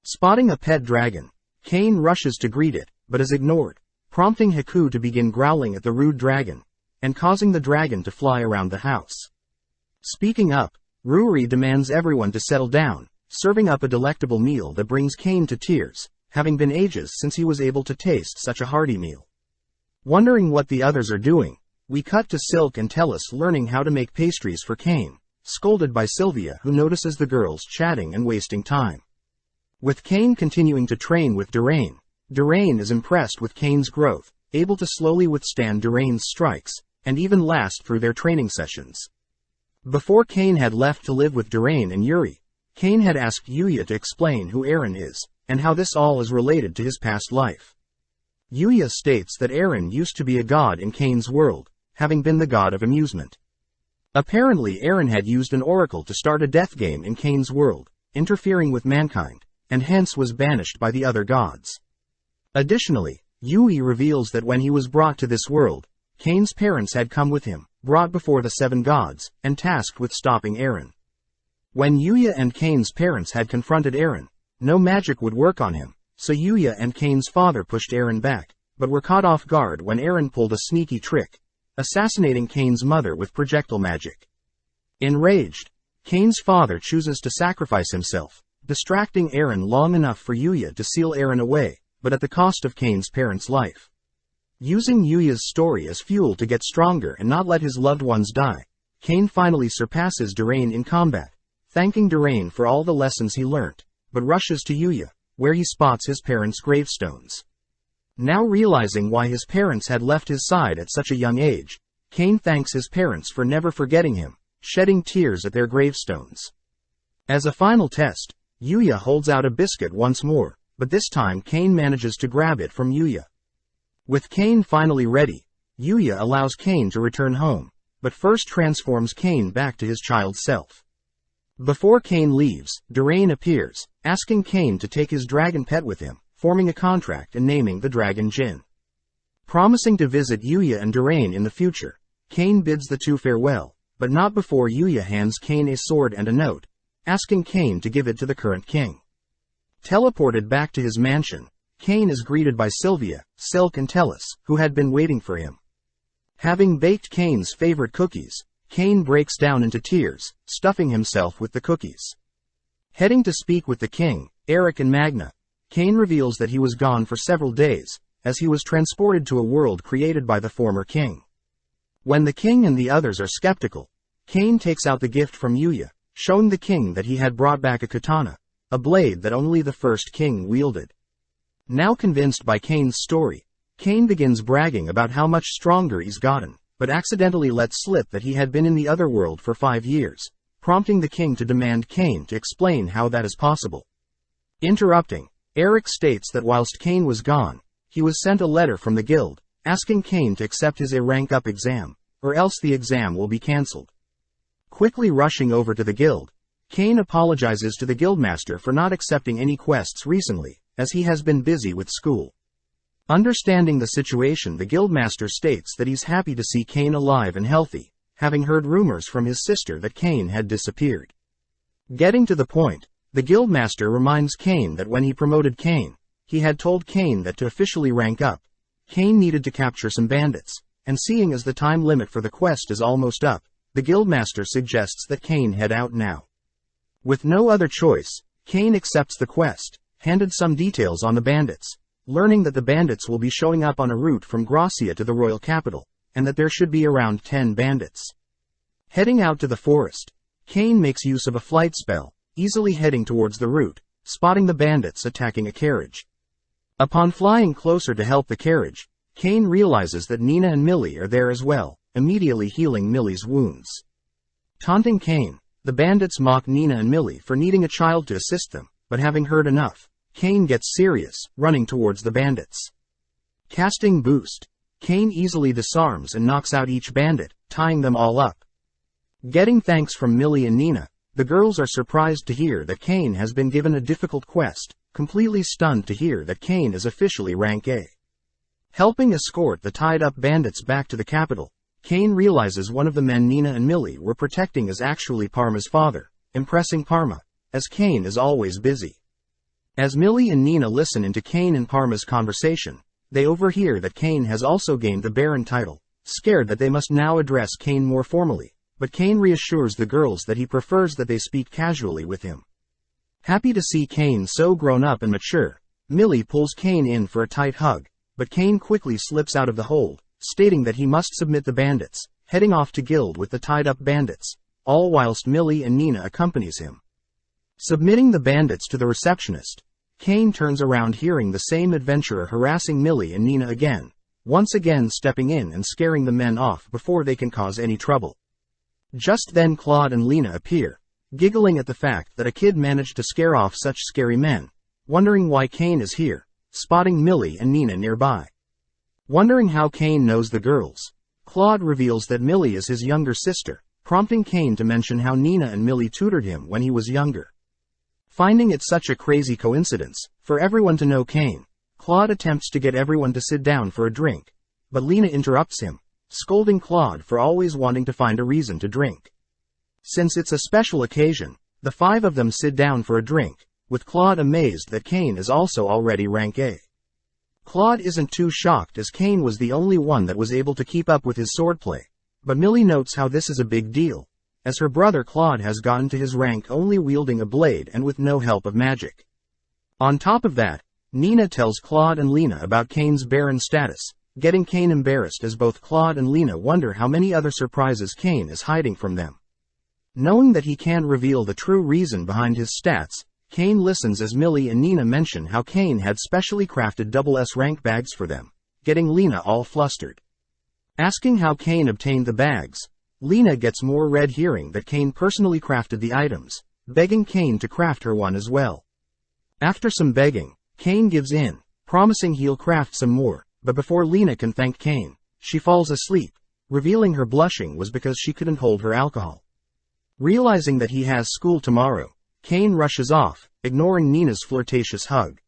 Spotting a pet dragon, Kane rushes to greet it, but is ignored, prompting Haku to begin growling at the rude dragon, and causing the dragon to fly around the house. Speaking up, Ruri demands everyone to settle down, serving up a delectable meal that brings Kane to tears, having been ages since he was able to taste such a hearty meal. Wondering what the others are doing, we cut to Silk and Tellus learning how to make pastries for Kane, scolded by Sylvia who notices the girls chatting and wasting time. With Kane continuing to train with Durain, Durain is impressed with Kane's growth, able to slowly withstand Durain's strikes, and even last through their training sessions. Before Kane had left to live with Durain and Yuri, Kane had asked Yuya to explain who Eren is, and how this all is related to his past life. Yuya states that Eren used to be a god in Kane's world, having been the god of amusement. Apparently Eren had used an oracle to start a death game in Kane's world, interfering with mankind, and hence was banished by the other gods. Additionally, Yui reveals that when he was brought to this world, Kane's parents had come with him, brought before the 7 gods, and tasked with stopping Eren. When Yuya and Kane's parents had confronted Eren, no magic would work on him, so Yuya and Kane's father pushed Eren back, but were caught off guard when Eren pulled a sneaky trick, assassinating Kane's mother with projectile magic. Enraged, Kane's father chooses to sacrifice himself, distracting Eren long enough for Yuya to seal Eren away, but at the cost of Kane's parents' life. Using Yuya's story as fuel to get stronger and not let his loved ones die, Kane finally surpasses Durain in combat, thanking Durain for all the lessons he learnt, but rushes to Yuya, where he spots his parents' gravestones. Now realizing why his parents had left his side at such a young age, Kane thanks his parents for never forgetting him, shedding tears at their gravestones. As a final test, Yuya holds out a biscuit once more, but this time Kane manages to grab it from Yuya. With Kane finally ready, Yuya allows Kane to return home, but first transforms Kane back to his child self. Before Kane leaves, Durain appears, asking Kane to take his dragon pet with him, forming a contract and naming the dragon Jin. Promising to visit Yuya and Durain in the future, Kane bids the two farewell, but not before Yuya hands Kane a sword and a note, asking Kane to give it to the current king. Teleported back to his mansion, Kane is greeted by Sylvia, Silk and Tellus, who had been waiting for him. Having baked Kane's favorite cookies, Kane breaks down into tears, stuffing himself with the cookies. Heading to speak with the king, Eric and Magna, Kane reveals that he was gone for several days, as he was transported to a world created by the former king. When the king and the others are skeptical, Kane takes out the gift from Yuya, showing the king that he had brought back a katana, a blade that only the first king wielded. Now convinced by Kane's story, Kane begins bragging about how much stronger he's gotten, but accidentally lets slip that he had been in the other world for 5 years, prompting the king to demand Kane to explain how that is possible. Interrupting, Eric states that whilst Kane was gone, he was sent a letter from the guild, asking Kane to accept his A rank up exam, or else the exam will be cancelled. Quickly rushing over to the guild, Kane apologizes to the guildmaster for not accepting any quests recently, as he has been busy with school. Understanding the situation, the guildmaster states that he's happy to see Kane alive and healthy, having heard rumors from his sister that Kane had disappeared. Getting to the point, the guildmaster reminds Kane that when he promoted Kane, he had told Kane that to officially rank up, Kane needed to capture some bandits, and seeing as the time limit for the quest is almost up, the guildmaster suggests that Kane head out now. With no other choice, Kane accepts the quest, handed some details on the bandits, learning that the bandits will be showing up on a route from Gracia to the royal capital, and that there should be around 10 bandits. Heading out to the forest, Kane makes use of a flight spell, easily heading towards the route, spotting the bandits attacking a carriage. Upon flying closer to help the carriage, Kane realizes that Nina and Millie are there as well, immediately healing Millie's wounds. Taunting Kane, the bandits mock Nina and Millie for needing a child to assist them, but having heard enough, Kane gets serious, running towards the bandits. Casting Boost, Kane easily disarms and knocks out each bandit, tying them all up. Getting thanks from Millie and Nina, the girls are surprised to hear that Kane has been given a difficult quest, completely stunned to hear that Kane is officially rank A. Helping escort the tied-up bandits back to the capital, Kane realizes one of the men Nina and Millie were protecting is actually Parma's father, impressing Parma, as Kane is always busy. As Millie and Nina listen into Kane and Parma's conversation, they overhear that Kane has also gained the Baron title, scared that they must now address Kane more formally, but Kane reassures the girls that he prefers that they speak casually with him. Happy to see Kane so grown up and mature, Millie pulls Kane in for a tight hug, but Kane quickly slips out of the hold, stating that he must submit the bandits, heading off to guild with the tied-up bandits, all whilst Millie and Nina accompanies him. Submitting the bandits to the receptionist, Kane turns around hearing the same adventurer harassing Millie and Nina again, once again stepping in and scaring the men off before they can cause any trouble. Just then Claude and Lena appear, giggling at the fact that a kid managed to scare off such scary men, wondering why Kane is here, spotting Millie and Nina nearby. Wondering how Kane knows the girls, Claude reveals that Millie is his younger sister, prompting Kane to mention how Nina and Millie tutored him when he was younger. Finding it such a crazy coincidence, for everyone to know Kane, Claude attempts to get everyone to sit down for a drink, but Lena interrupts him, scolding Claude for always wanting to find a reason to drink. Since it's a special occasion, the five of them sit down for a drink, with Claude amazed that Kane is also already rank A. Claude isn't too shocked as Kane was the only one that was able to keep up with his swordplay, but Millie notes how this is a big deal, as her brother Claude has gotten to his rank only wielding a blade and with no help of magic. On top of that, Nina tells Claude and Lena about Kane's Baron status, getting Kane embarrassed as both Claude and Lena wonder how many other surprises Kane is hiding from them. Knowing that he can't reveal the true reason behind his stats, Kane listens as Millie and Nina mention how Kane had specially crafted SS rank bags for them, getting Lena all flustered. Asking how Kane obtained the bags, Lena gets more red hearing that Kane personally crafted the items, begging Kane to craft her one as well. After some begging, Kane gives in, promising he'll craft some more, but before Lena can thank Kane, she falls asleep, revealing her blushing was because she couldn't hold her alcohol. Realizing that he has school tomorrow, Kane rushes off, ignoring Nina's flirtatious hug.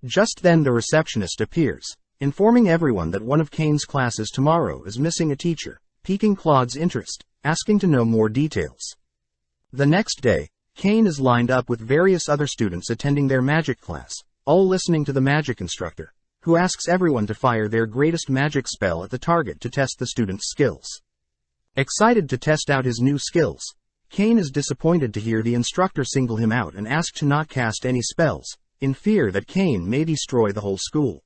Just then the receptionist appears, informing everyone that one of Kane's classes tomorrow is missing a teacher, piquing Claude's interest, asking to know more details. The next day, Kane is lined up with various other students attending their magic class, all listening to the magic instructor, who asks everyone to fire their greatest magic spell at the target to test the student's skills. Excited to test out his new skills, Kane is disappointed to hear the instructor single him out and ask to not cast any spells, in fear that Kane may destroy the whole school.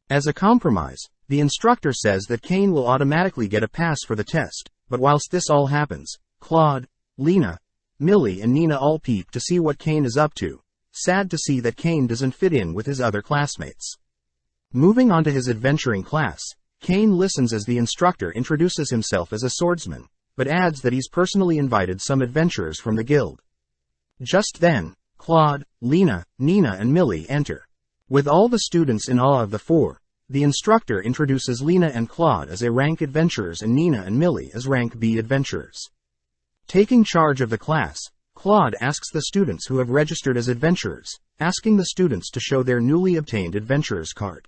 As a compromise, the instructor says that Kane will automatically get a pass for the test, but whilst this all happens, Claude, Lena, Millie and Nina all peep to see what Kane is up to, sad to see that Kane doesn't fit in with his other classmates. Moving on to his adventuring class, Kane listens as the instructor introduces himself as a swordsman, but adds that he's personally invited some adventurers from the guild. Just then, Claude, Lena, Nina and Millie enter. With all the students in awe of the four, the instructor introduces Lena and Claude as A-rank adventurers and Nina and Millie as rank B adventurers. Taking charge of the class, Claude asks the students who have registered as adventurers, asking the students to show their newly obtained adventurer's card.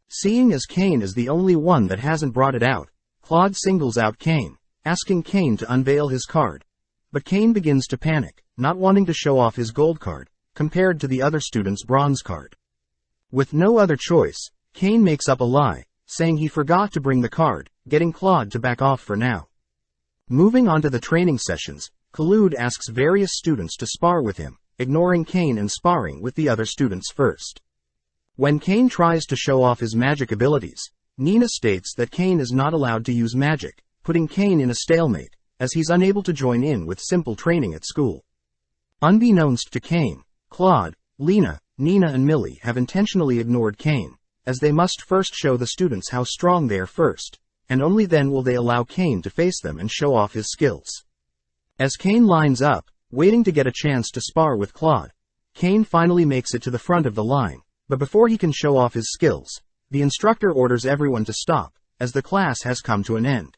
Seeing as Kane is the only one that hasn't brought it out, Claude singles out Kane, asking Kane to unveil his card. But Kane begins to panic, not wanting to show off his gold card, compared to the other student's bronze card. With no other choice, Kane makes up a lie, saying he forgot to bring the card, getting Claude to back off for now. Moving on to the training sessions, Khaloud asks various students to spar with him, ignoring Kane and sparring with the other students first. When Kane tries to show off his magic abilities, Nina states that Kane is not allowed to use magic, putting Kane in a stalemate, as he's unable to join in with simple training at school. Unbeknownst to Kane, Claude, Lena, Nina and Millie have intentionally ignored Kane, as they must first show the students how strong they are first, and only then will they allow Kane to face them and show off his skills. As Kane lines up, waiting to get a chance to spar with Claude, Kane finally makes it to the front of the line, but before he can show off his skills, the instructor orders everyone to stop, as the class has come to an end.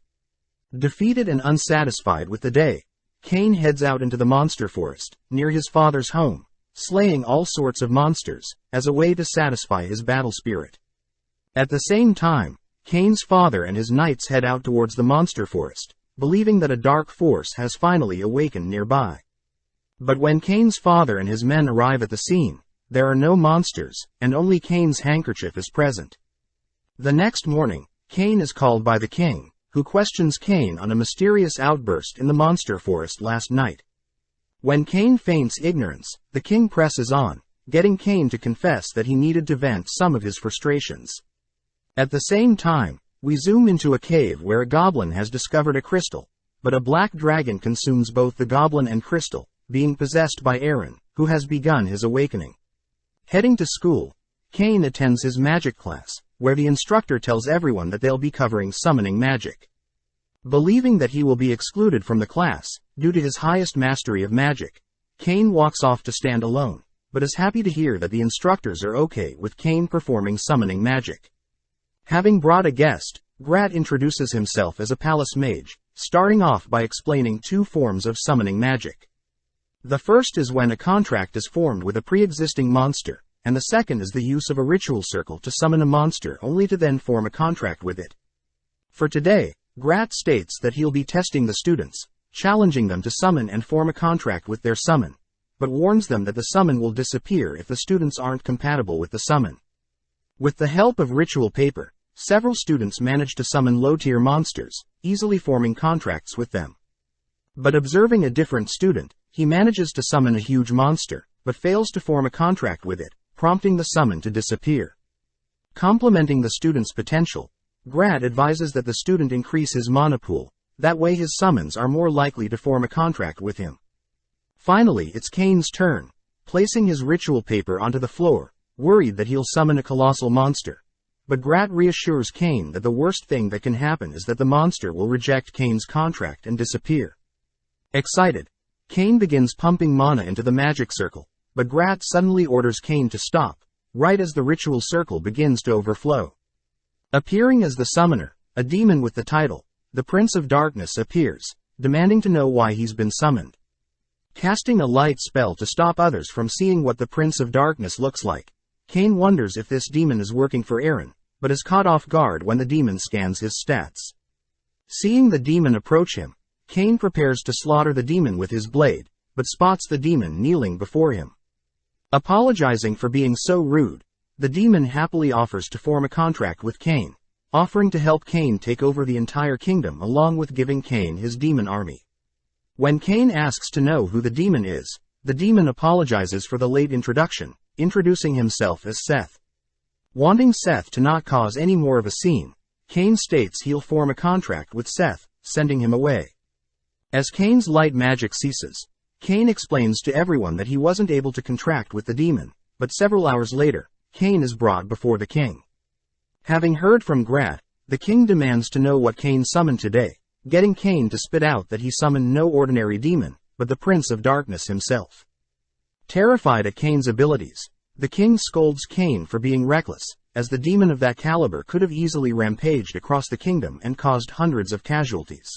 Defeated and unsatisfied with the day, Kane heads out into the monster forest, near his father's home, slaying all sorts of monsters, as a way to satisfy his battle spirit. At the same time, Kane's father and his knights head out towards the monster forest, believing that a dark force has finally awakened nearby. But when Kane's father and his men arrive at the scene, there are no monsters, and only Kane's handkerchief is present. The next morning, Kane is called by the king, who questions Kane on a mysterious outburst in the monster forest last night. When Kane feigns ignorance, the king presses on, getting Kane to confess that he needed to vent some of his frustrations. At the same time, we zoom into a cave where a goblin has discovered a crystal, but a black dragon consumes both the goblin and crystal, being possessed by Aaron, who has begun his awakening. Heading to school, Kane attends his magic class, where the instructor tells everyone that they'll be covering summoning magic. Believing that he will be excluded from the class, due to his highest mastery of magic, Kane walks off to stand alone, but is happy to hear that the instructors are okay with Kane performing summoning magic. Having brought a guest, Grat introduces himself as a palace mage, starting off by explaining two forms of summoning magic. The first is when a contract is formed with a pre-existing monster, and the second is the use of a ritual circle to summon a monster only to then form a contract with it. For today, Grat states that he'll be testing the students, challenging them to summon and form a contract with their summon, but warns them that the summon will disappear if the students aren't compatible with the summon. With the help of ritual paper, several students manage to summon low-tier monsters, easily forming contracts with them. But observing a different student, he manages to summon a huge monster, but fails to form a contract with it, prompting the summon to disappear. Complementing the student's potential, Grat advises that the student increase his mana pool, that way his summons are more likely to form a contract with him. Finally, it's Kane's turn, placing his ritual paper onto the floor, worried that he'll summon a colossal monster. But Grat reassures Kane that the worst thing that can happen is that the monster will reject Kane's contract and disappear. Excited, Kane begins pumping mana into the magic circle, but Grat suddenly orders Kane to stop, right as the ritual circle begins to overflow. Appearing as the summoner, a demon with the title, the Prince of Darkness appears, demanding to know why he's been summoned. Casting a light spell to stop others from seeing what the Prince of Darkness looks like, Kane wonders if this demon is working for Aaron, but is caught off guard when the demon scans his stats. Seeing the demon approach him, Kane prepares to slaughter the demon with his blade, but spots the demon kneeling before him. Apologizing for being so rude, the demon happily offers to form a contract with Kane, offering to help Kane take over the entire kingdom along with giving Kane his demon army. When Kane asks to know who the demon is, the demon apologizes for the late introduction, introducing himself as Seth. Wanting Seth to not cause any more of a scene, Kane states he'll form a contract with Seth, sending him away. As Kane's light magic ceases, Kane explains to everyone that he wasn't able to contract with the demon, but several hours later, Kane is brought before the king. Having heard from Grat, the king demands to know what Kane summoned today, getting Kane to spit out that he summoned no ordinary demon, but the Prince of Darkness himself. Terrified at Kane's abilities, the king scolds Kane for being reckless, as the demon of that caliber could have easily rampaged across the kingdom and caused hundreds of casualties.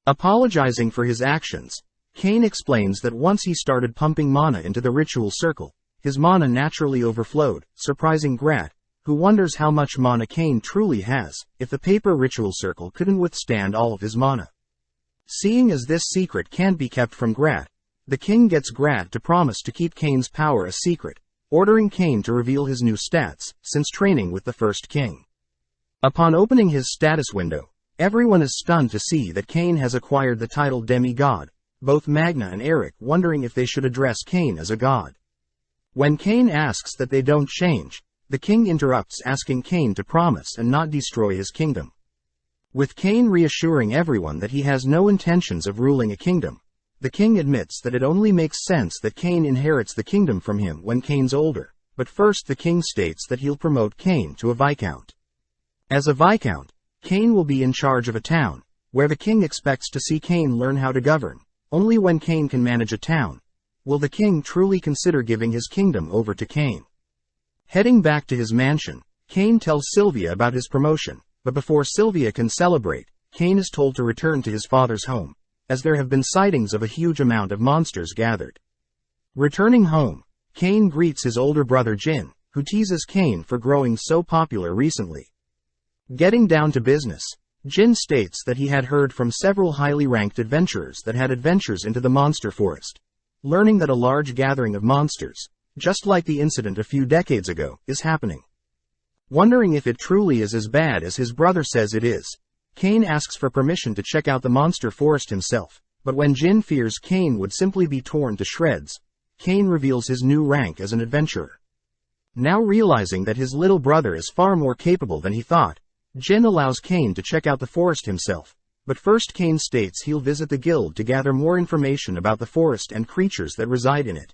Apologizing for his actions, Kane explains that once he started pumping mana into the ritual circle, his mana naturally overflowed, surprising Grat, who wonders how much mana Kane truly has, if the paper ritual circle couldn't withstand all of his mana. Seeing as this secret can't be kept from Grat, the king gets Grat to promise to keep Kane's power a secret, ordering Kane to reveal his new stats, since training with the first king. Upon opening his status window, everyone is stunned to see that Kane has acquired the title demigod, both Magna and Eric wondering if they should address Kane as a god. When Kane asks that they don't change, the king interrupts asking Kane to promise and not destroy his kingdom. With Kane reassuring everyone that he has no intentions of ruling a kingdom, the king admits that it only makes sense that Kane inherits the kingdom from him when Kane's older, but first the king states that he'll promote Kane to a viscount. As a viscount, Kane will be in charge of a town, where the king expects to see Kane learn how to govern. Only when Kane can manage a town will the king truly consider giving his kingdom over to Kane. Heading back to his mansion, Kane tells Sylvia about his promotion, but before Sylvia can celebrate, Kane is told to return to his father's home, as there have been sightings of a huge amount of monsters gathered. Returning home, Kane greets his older brother Jin, who teases Kane for growing so popular recently. Getting down to business, Jin states that he had heard from several highly ranked adventurers that had adventures into the monster forest, learning that a large gathering of monsters, just like the incident a few decades ago, is happening. Wondering if it truly is as bad as his brother says it is, Kane asks for permission to check out the monster forest himself, but when Jin fears Kane would simply be torn to shreds, Kane reveals his new rank as an adventurer. Now realizing that his little brother is far more capable than he thought, Jin allows Kane to check out the forest himself, but first Kane states he'll visit the guild to gather more information about the forest and creatures that reside in it.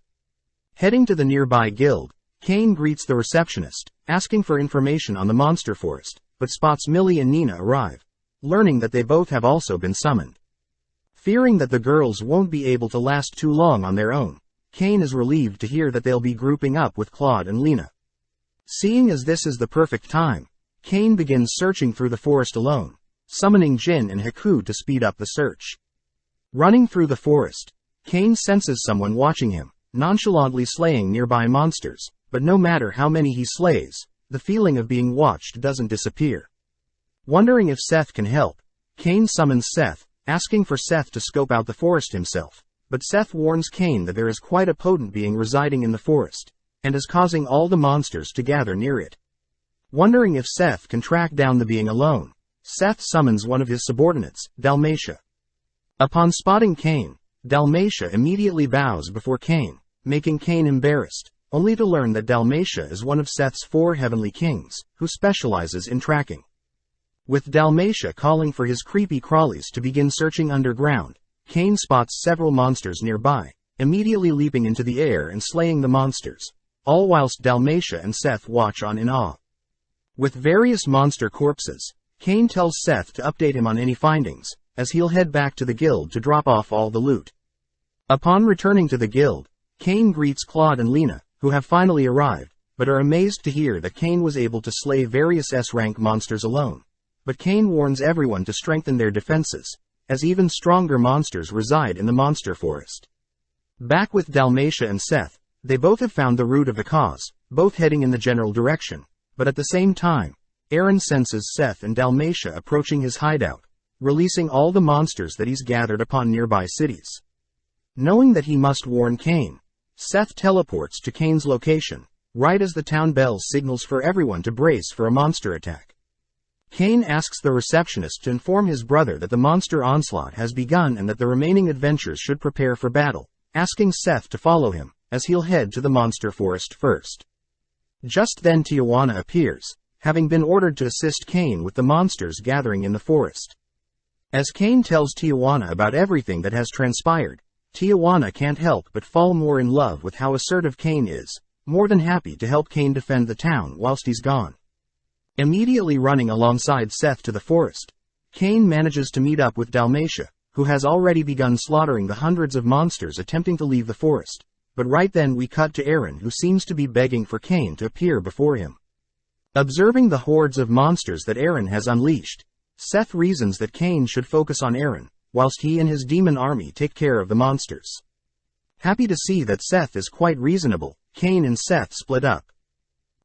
Heading to the nearby guild, Kane greets the receptionist, asking for information on the monster forest, but spots Millie and Nina arrive, learning that they both have also been summoned. Fearing that the girls won't be able to last too long on their own, Kane is relieved to hear that they'll be grouping up with Claude and Lena. Seeing as this is the perfect time, Kane begins searching through the forest alone, summoning Jin and Haku to speed up the search. Running through the forest, Kane senses someone watching him, nonchalantly slaying nearby monsters, but no matter how many he slays, the feeling of being watched doesn't disappear. Wondering if Seth can help, Kane summons Seth, asking for Seth to scope out the forest himself, but Seth warns Kane that there is quite a potent being residing in the forest, and is causing all the monsters to gather near it. Wondering if Seth can track down the being alone, Seth summons one of his subordinates, Dalmatia. Upon spotting Kane, Dalmatia immediately bows before Kane, making Kane embarrassed, only to learn that Dalmatia is one of Seth's 4 heavenly kings, who specializes in tracking. With Dalmatia calling for his creepy crawlies to begin searching underground, Kane spots several monsters nearby, immediately leaping into the air and slaying the monsters, all whilst Dalmatia and Seth watch on in awe. With various monster corpses, Kane tells Seth to update him on any findings, as he'll head back to the guild to drop off all the loot. Upon returning to the guild, Kane greets Claude and Lena, who have finally arrived, but are amazed to hear that Kane was able to slay various S-rank monsters alone. But Kane warns everyone to strengthen their defenses, as even stronger monsters reside in the monster forest. Back with Dalmatia and Seth, they both have found the root of the cause, both heading in the general direction, but at the same time, Aaron senses Seth and Dalmatia approaching his hideout, releasing all the monsters that he's gathered upon nearby cities. Knowing that he must warn Kane, Seth teleports to Kane's location, right as the town bell signals for everyone to brace for a monster attack. Kane asks the receptionist to inform his brother that the monster onslaught has begun and that the remaining adventurers should prepare for battle, asking Seth to follow him, as he'll head to the monster forest first. Just then Tijuana appears, having been ordered to assist Kane with the monsters gathering in the forest. As Kane tells Tijuana about everything that has transpired, Tijuana can't help but fall more in love with how assertive Kane is, more than happy to help Kane defend the town whilst he's gone. Immediately running alongside Seth to the forest, Kane manages to meet up with Dalmatia, who has already begun slaughtering the hundreds of monsters attempting to leave the forest, but right then we cut to Aaron, who seems to be begging for Kane to appear before him. Observing the hordes of monsters that Aaron has unleashed, Seth reasons that Kane should focus on Aaron, whilst he and his demon army take care of the monsters. Happy to see that Seth is quite reasonable, Kane and Seth split up.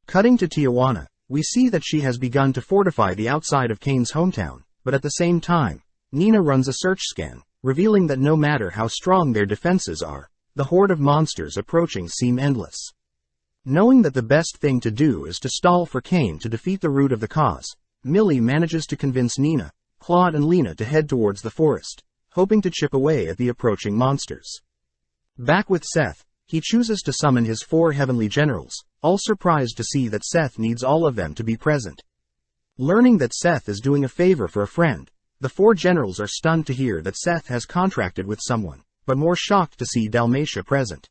Cutting to Tijuana, we see that she has begun to fortify the outside of Kane's hometown, but at the same time, Nina runs a search scan, revealing that no matter how strong their defenses are, the horde of monsters approaching seem endless. Knowing that the best thing to do is to stall for Kane to defeat the root of the cause, Millie manages to convince Nina, Claude and Lena to head towards the forest, hoping to chip away at the approaching monsters. Back with Seth, he chooses to summon his 4 heavenly generals, all surprised to see that Seth needs all of them to be present. Learning that Seth is doing a favor for a friend, the 4 generals are stunned to hear that Seth has contracted with someone, but more shocked to see Dalmatia present.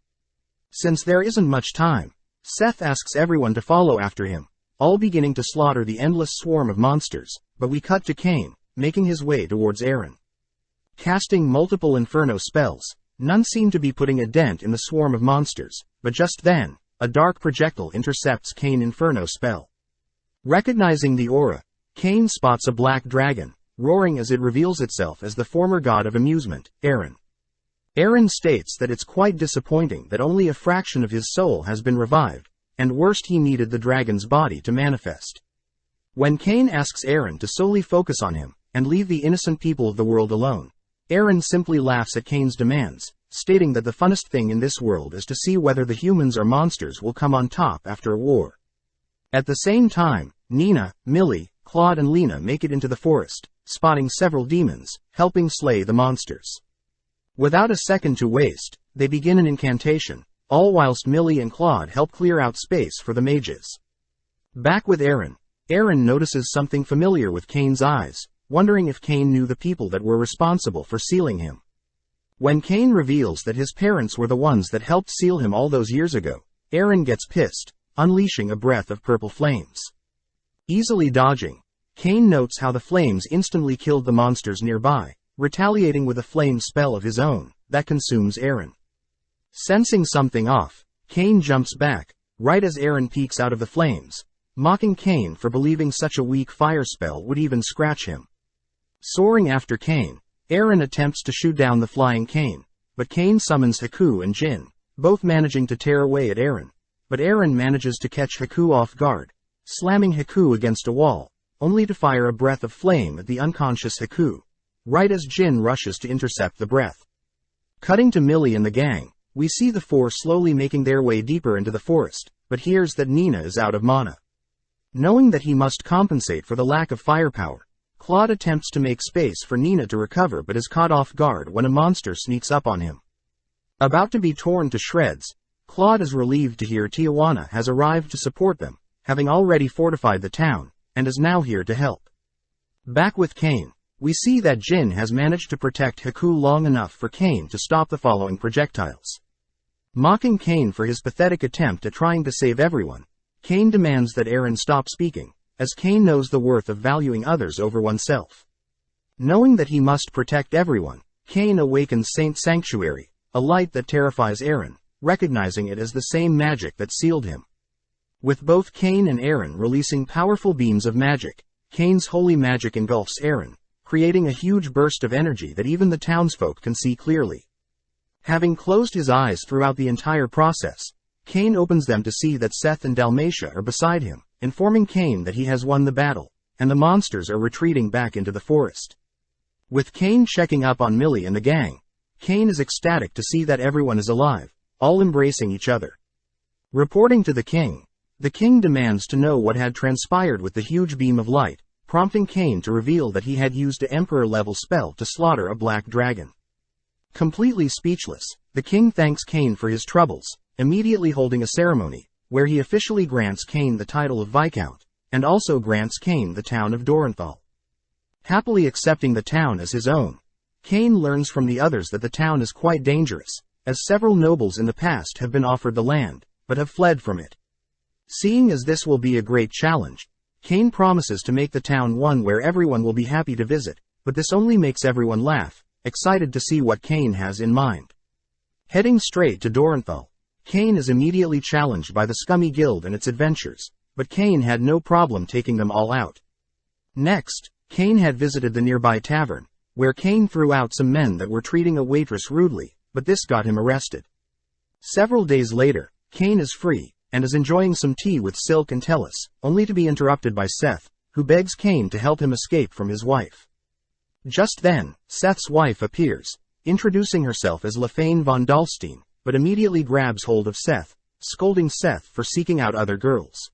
Since there isn't much time, Seth asks everyone to follow after him, all beginning to slaughter the endless swarm of monsters, but we cut to Cain, making his way towards Eren. Casting multiple inferno spells, none seem to be putting a dent in the swarm of monsters, but just then, a dark projectile intercepts Cain's inferno spell. Recognizing the aura, Cain spots a black dragon, roaring as it reveals itself as the former god of amusement, Eren. Eren states that it's quite disappointing that only a fraction of his soul has been revived, and worst he needed the dragon's body to manifest. When Cain asks Eren to solely focus on him, and leave the innocent people of the world alone, Eren simply laughs at Cain's demands, stating that the funnest thing in this world is to see whether the humans or monsters will come on top after a war. At the same time, Nina, Millie, Claude and Lena make it into the forest, spotting several demons, helping slay the monsters. Without a second to waste, they begin an incantation, all whilst Millie and Claude help clear out space for the mages. Back with Eren, Eren notices something familiar with Cain's eyes, wondering if Cain knew the people that were responsible for sealing him. When Cain reveals that his parents were the ones that helped seal him all those years ago, Eren gets pissed, unleashing a breath of purple flames. Easily dodging, Cain notes how the flames instantly killed the monsters nearby, retaliating with a flame spell of his own, that consumes Eren. Sensing something off, Cain jumps back, right as Eren peeks out of the flames, mocking Cain for believing such a weak fire spell would even scratch him. Soaring after Cain, Eren attempts to shoot down the flying Cain, but Cain summons Haku and Jin, both managing to tear away at Eren, but Eren manages to catch Haku off guard, slamming Haku against a wall, only to fire a breath of flame at the unconscious Haku, right as Jin rushes to intercept the breath. Cutting to Millie and the gang, we see the four slowly making their way deeper into the forest, but hears that Nina is out of mana. Knowing that he must compensate for the lack of firepower, Claude attempts to make space for Nina to recover but is caught off guard when a monster sneaks up on him. About to be torn to shreds, Claude is relieved to hear Tijuana has arrived to support them, having already fortified the town, and is now here to help. Back with Cain, we see that Jin has managed to protect Haku long enough for Cain to stop the following projectiles. Mocking Cain for his pathetic attempt at trying to save everyone, Cain demands that Eren stop speaking, as Cain knows the worth of valuing others over oneself. Knowing that he must protect everyone, Cain awakens Saint Sanctuary, a light that terrifies Eren, recognizing it as the same magic that sealed him. With both Cain and Eren releasing powerful beams of magic, Cain's holy magic engulfs Eren, creating a huge burst of energy that even the townsfolk can see clearly. Having closed his eyes throughout the entire process, Cain opens them to see that Seth and Dalmatia are beside him, informing Cain that he has won the battle, and the monsters are retreating back into the forest. With Cain checking up on Millie and the gang, Cain is ecstatic to see that everyone is alive, all embracing each other. Reporting to the king demands to know what had transpired with the huge beam of light, prompting Cain to reveal that he had used an emperor-level spell to slaughter a black dragon. Completely speechless, the king thanks Cain for his troubles, immediately holding a ceremony, where he officially grants Cain the title of Viscount, and also grants Cain the town of Dorenthal. Happily accepting the town as his own, Cain learns from the others that the town is quite dangerous, as several nobles in the past have been offered the land, but have fled from it. Seeing as this will be a great challenge, Cain promises to make the town one where everyone will be happy to visit, but this only makes everyone laugh, excited to see what Cain has in mind. Heading straight to Dorenthal, Cain is immediately challenged by the Scummy Guild and its adventures, but Cain had no problem taking them all out. Next, Cain had visited the nearby tavern, where Cain threw out some men that were treating a waitress rudely, but this got him arrested. Several days later, Cain is free, and is enjoying some tea with Silk and Tellus, only to be interrupted by Seth, who begs Cain to help him escape from his wife. Just then, Seth's wife appears, introducing herself as Lefane von Dalstein, but immediately grabs hold of Seth, scolding Seth for seeking out other girls.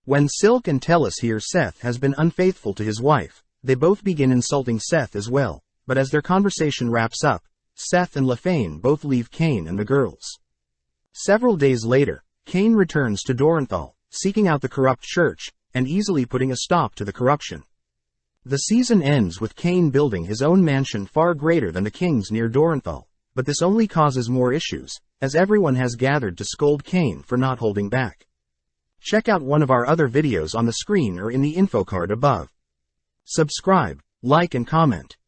When Silk and Tellus hear Seth has been unfaithful to his wife, they both begin insulting Seth as well, but as their conversation wraps up, Seth and Lefane both leave Cain and the girls. Several days later, Cain returns to Dorenthal, seeking out the corrupt church, and easily putting a stop to the corruption. The season ends with Cain building his own mansion far greater than the king's near Dorenthal, but this only causes more issues, as everyone has gathered to scold Kane for not holding back. Check out one of our other videos on the screen or in the info card above. Subscribe, like and comment.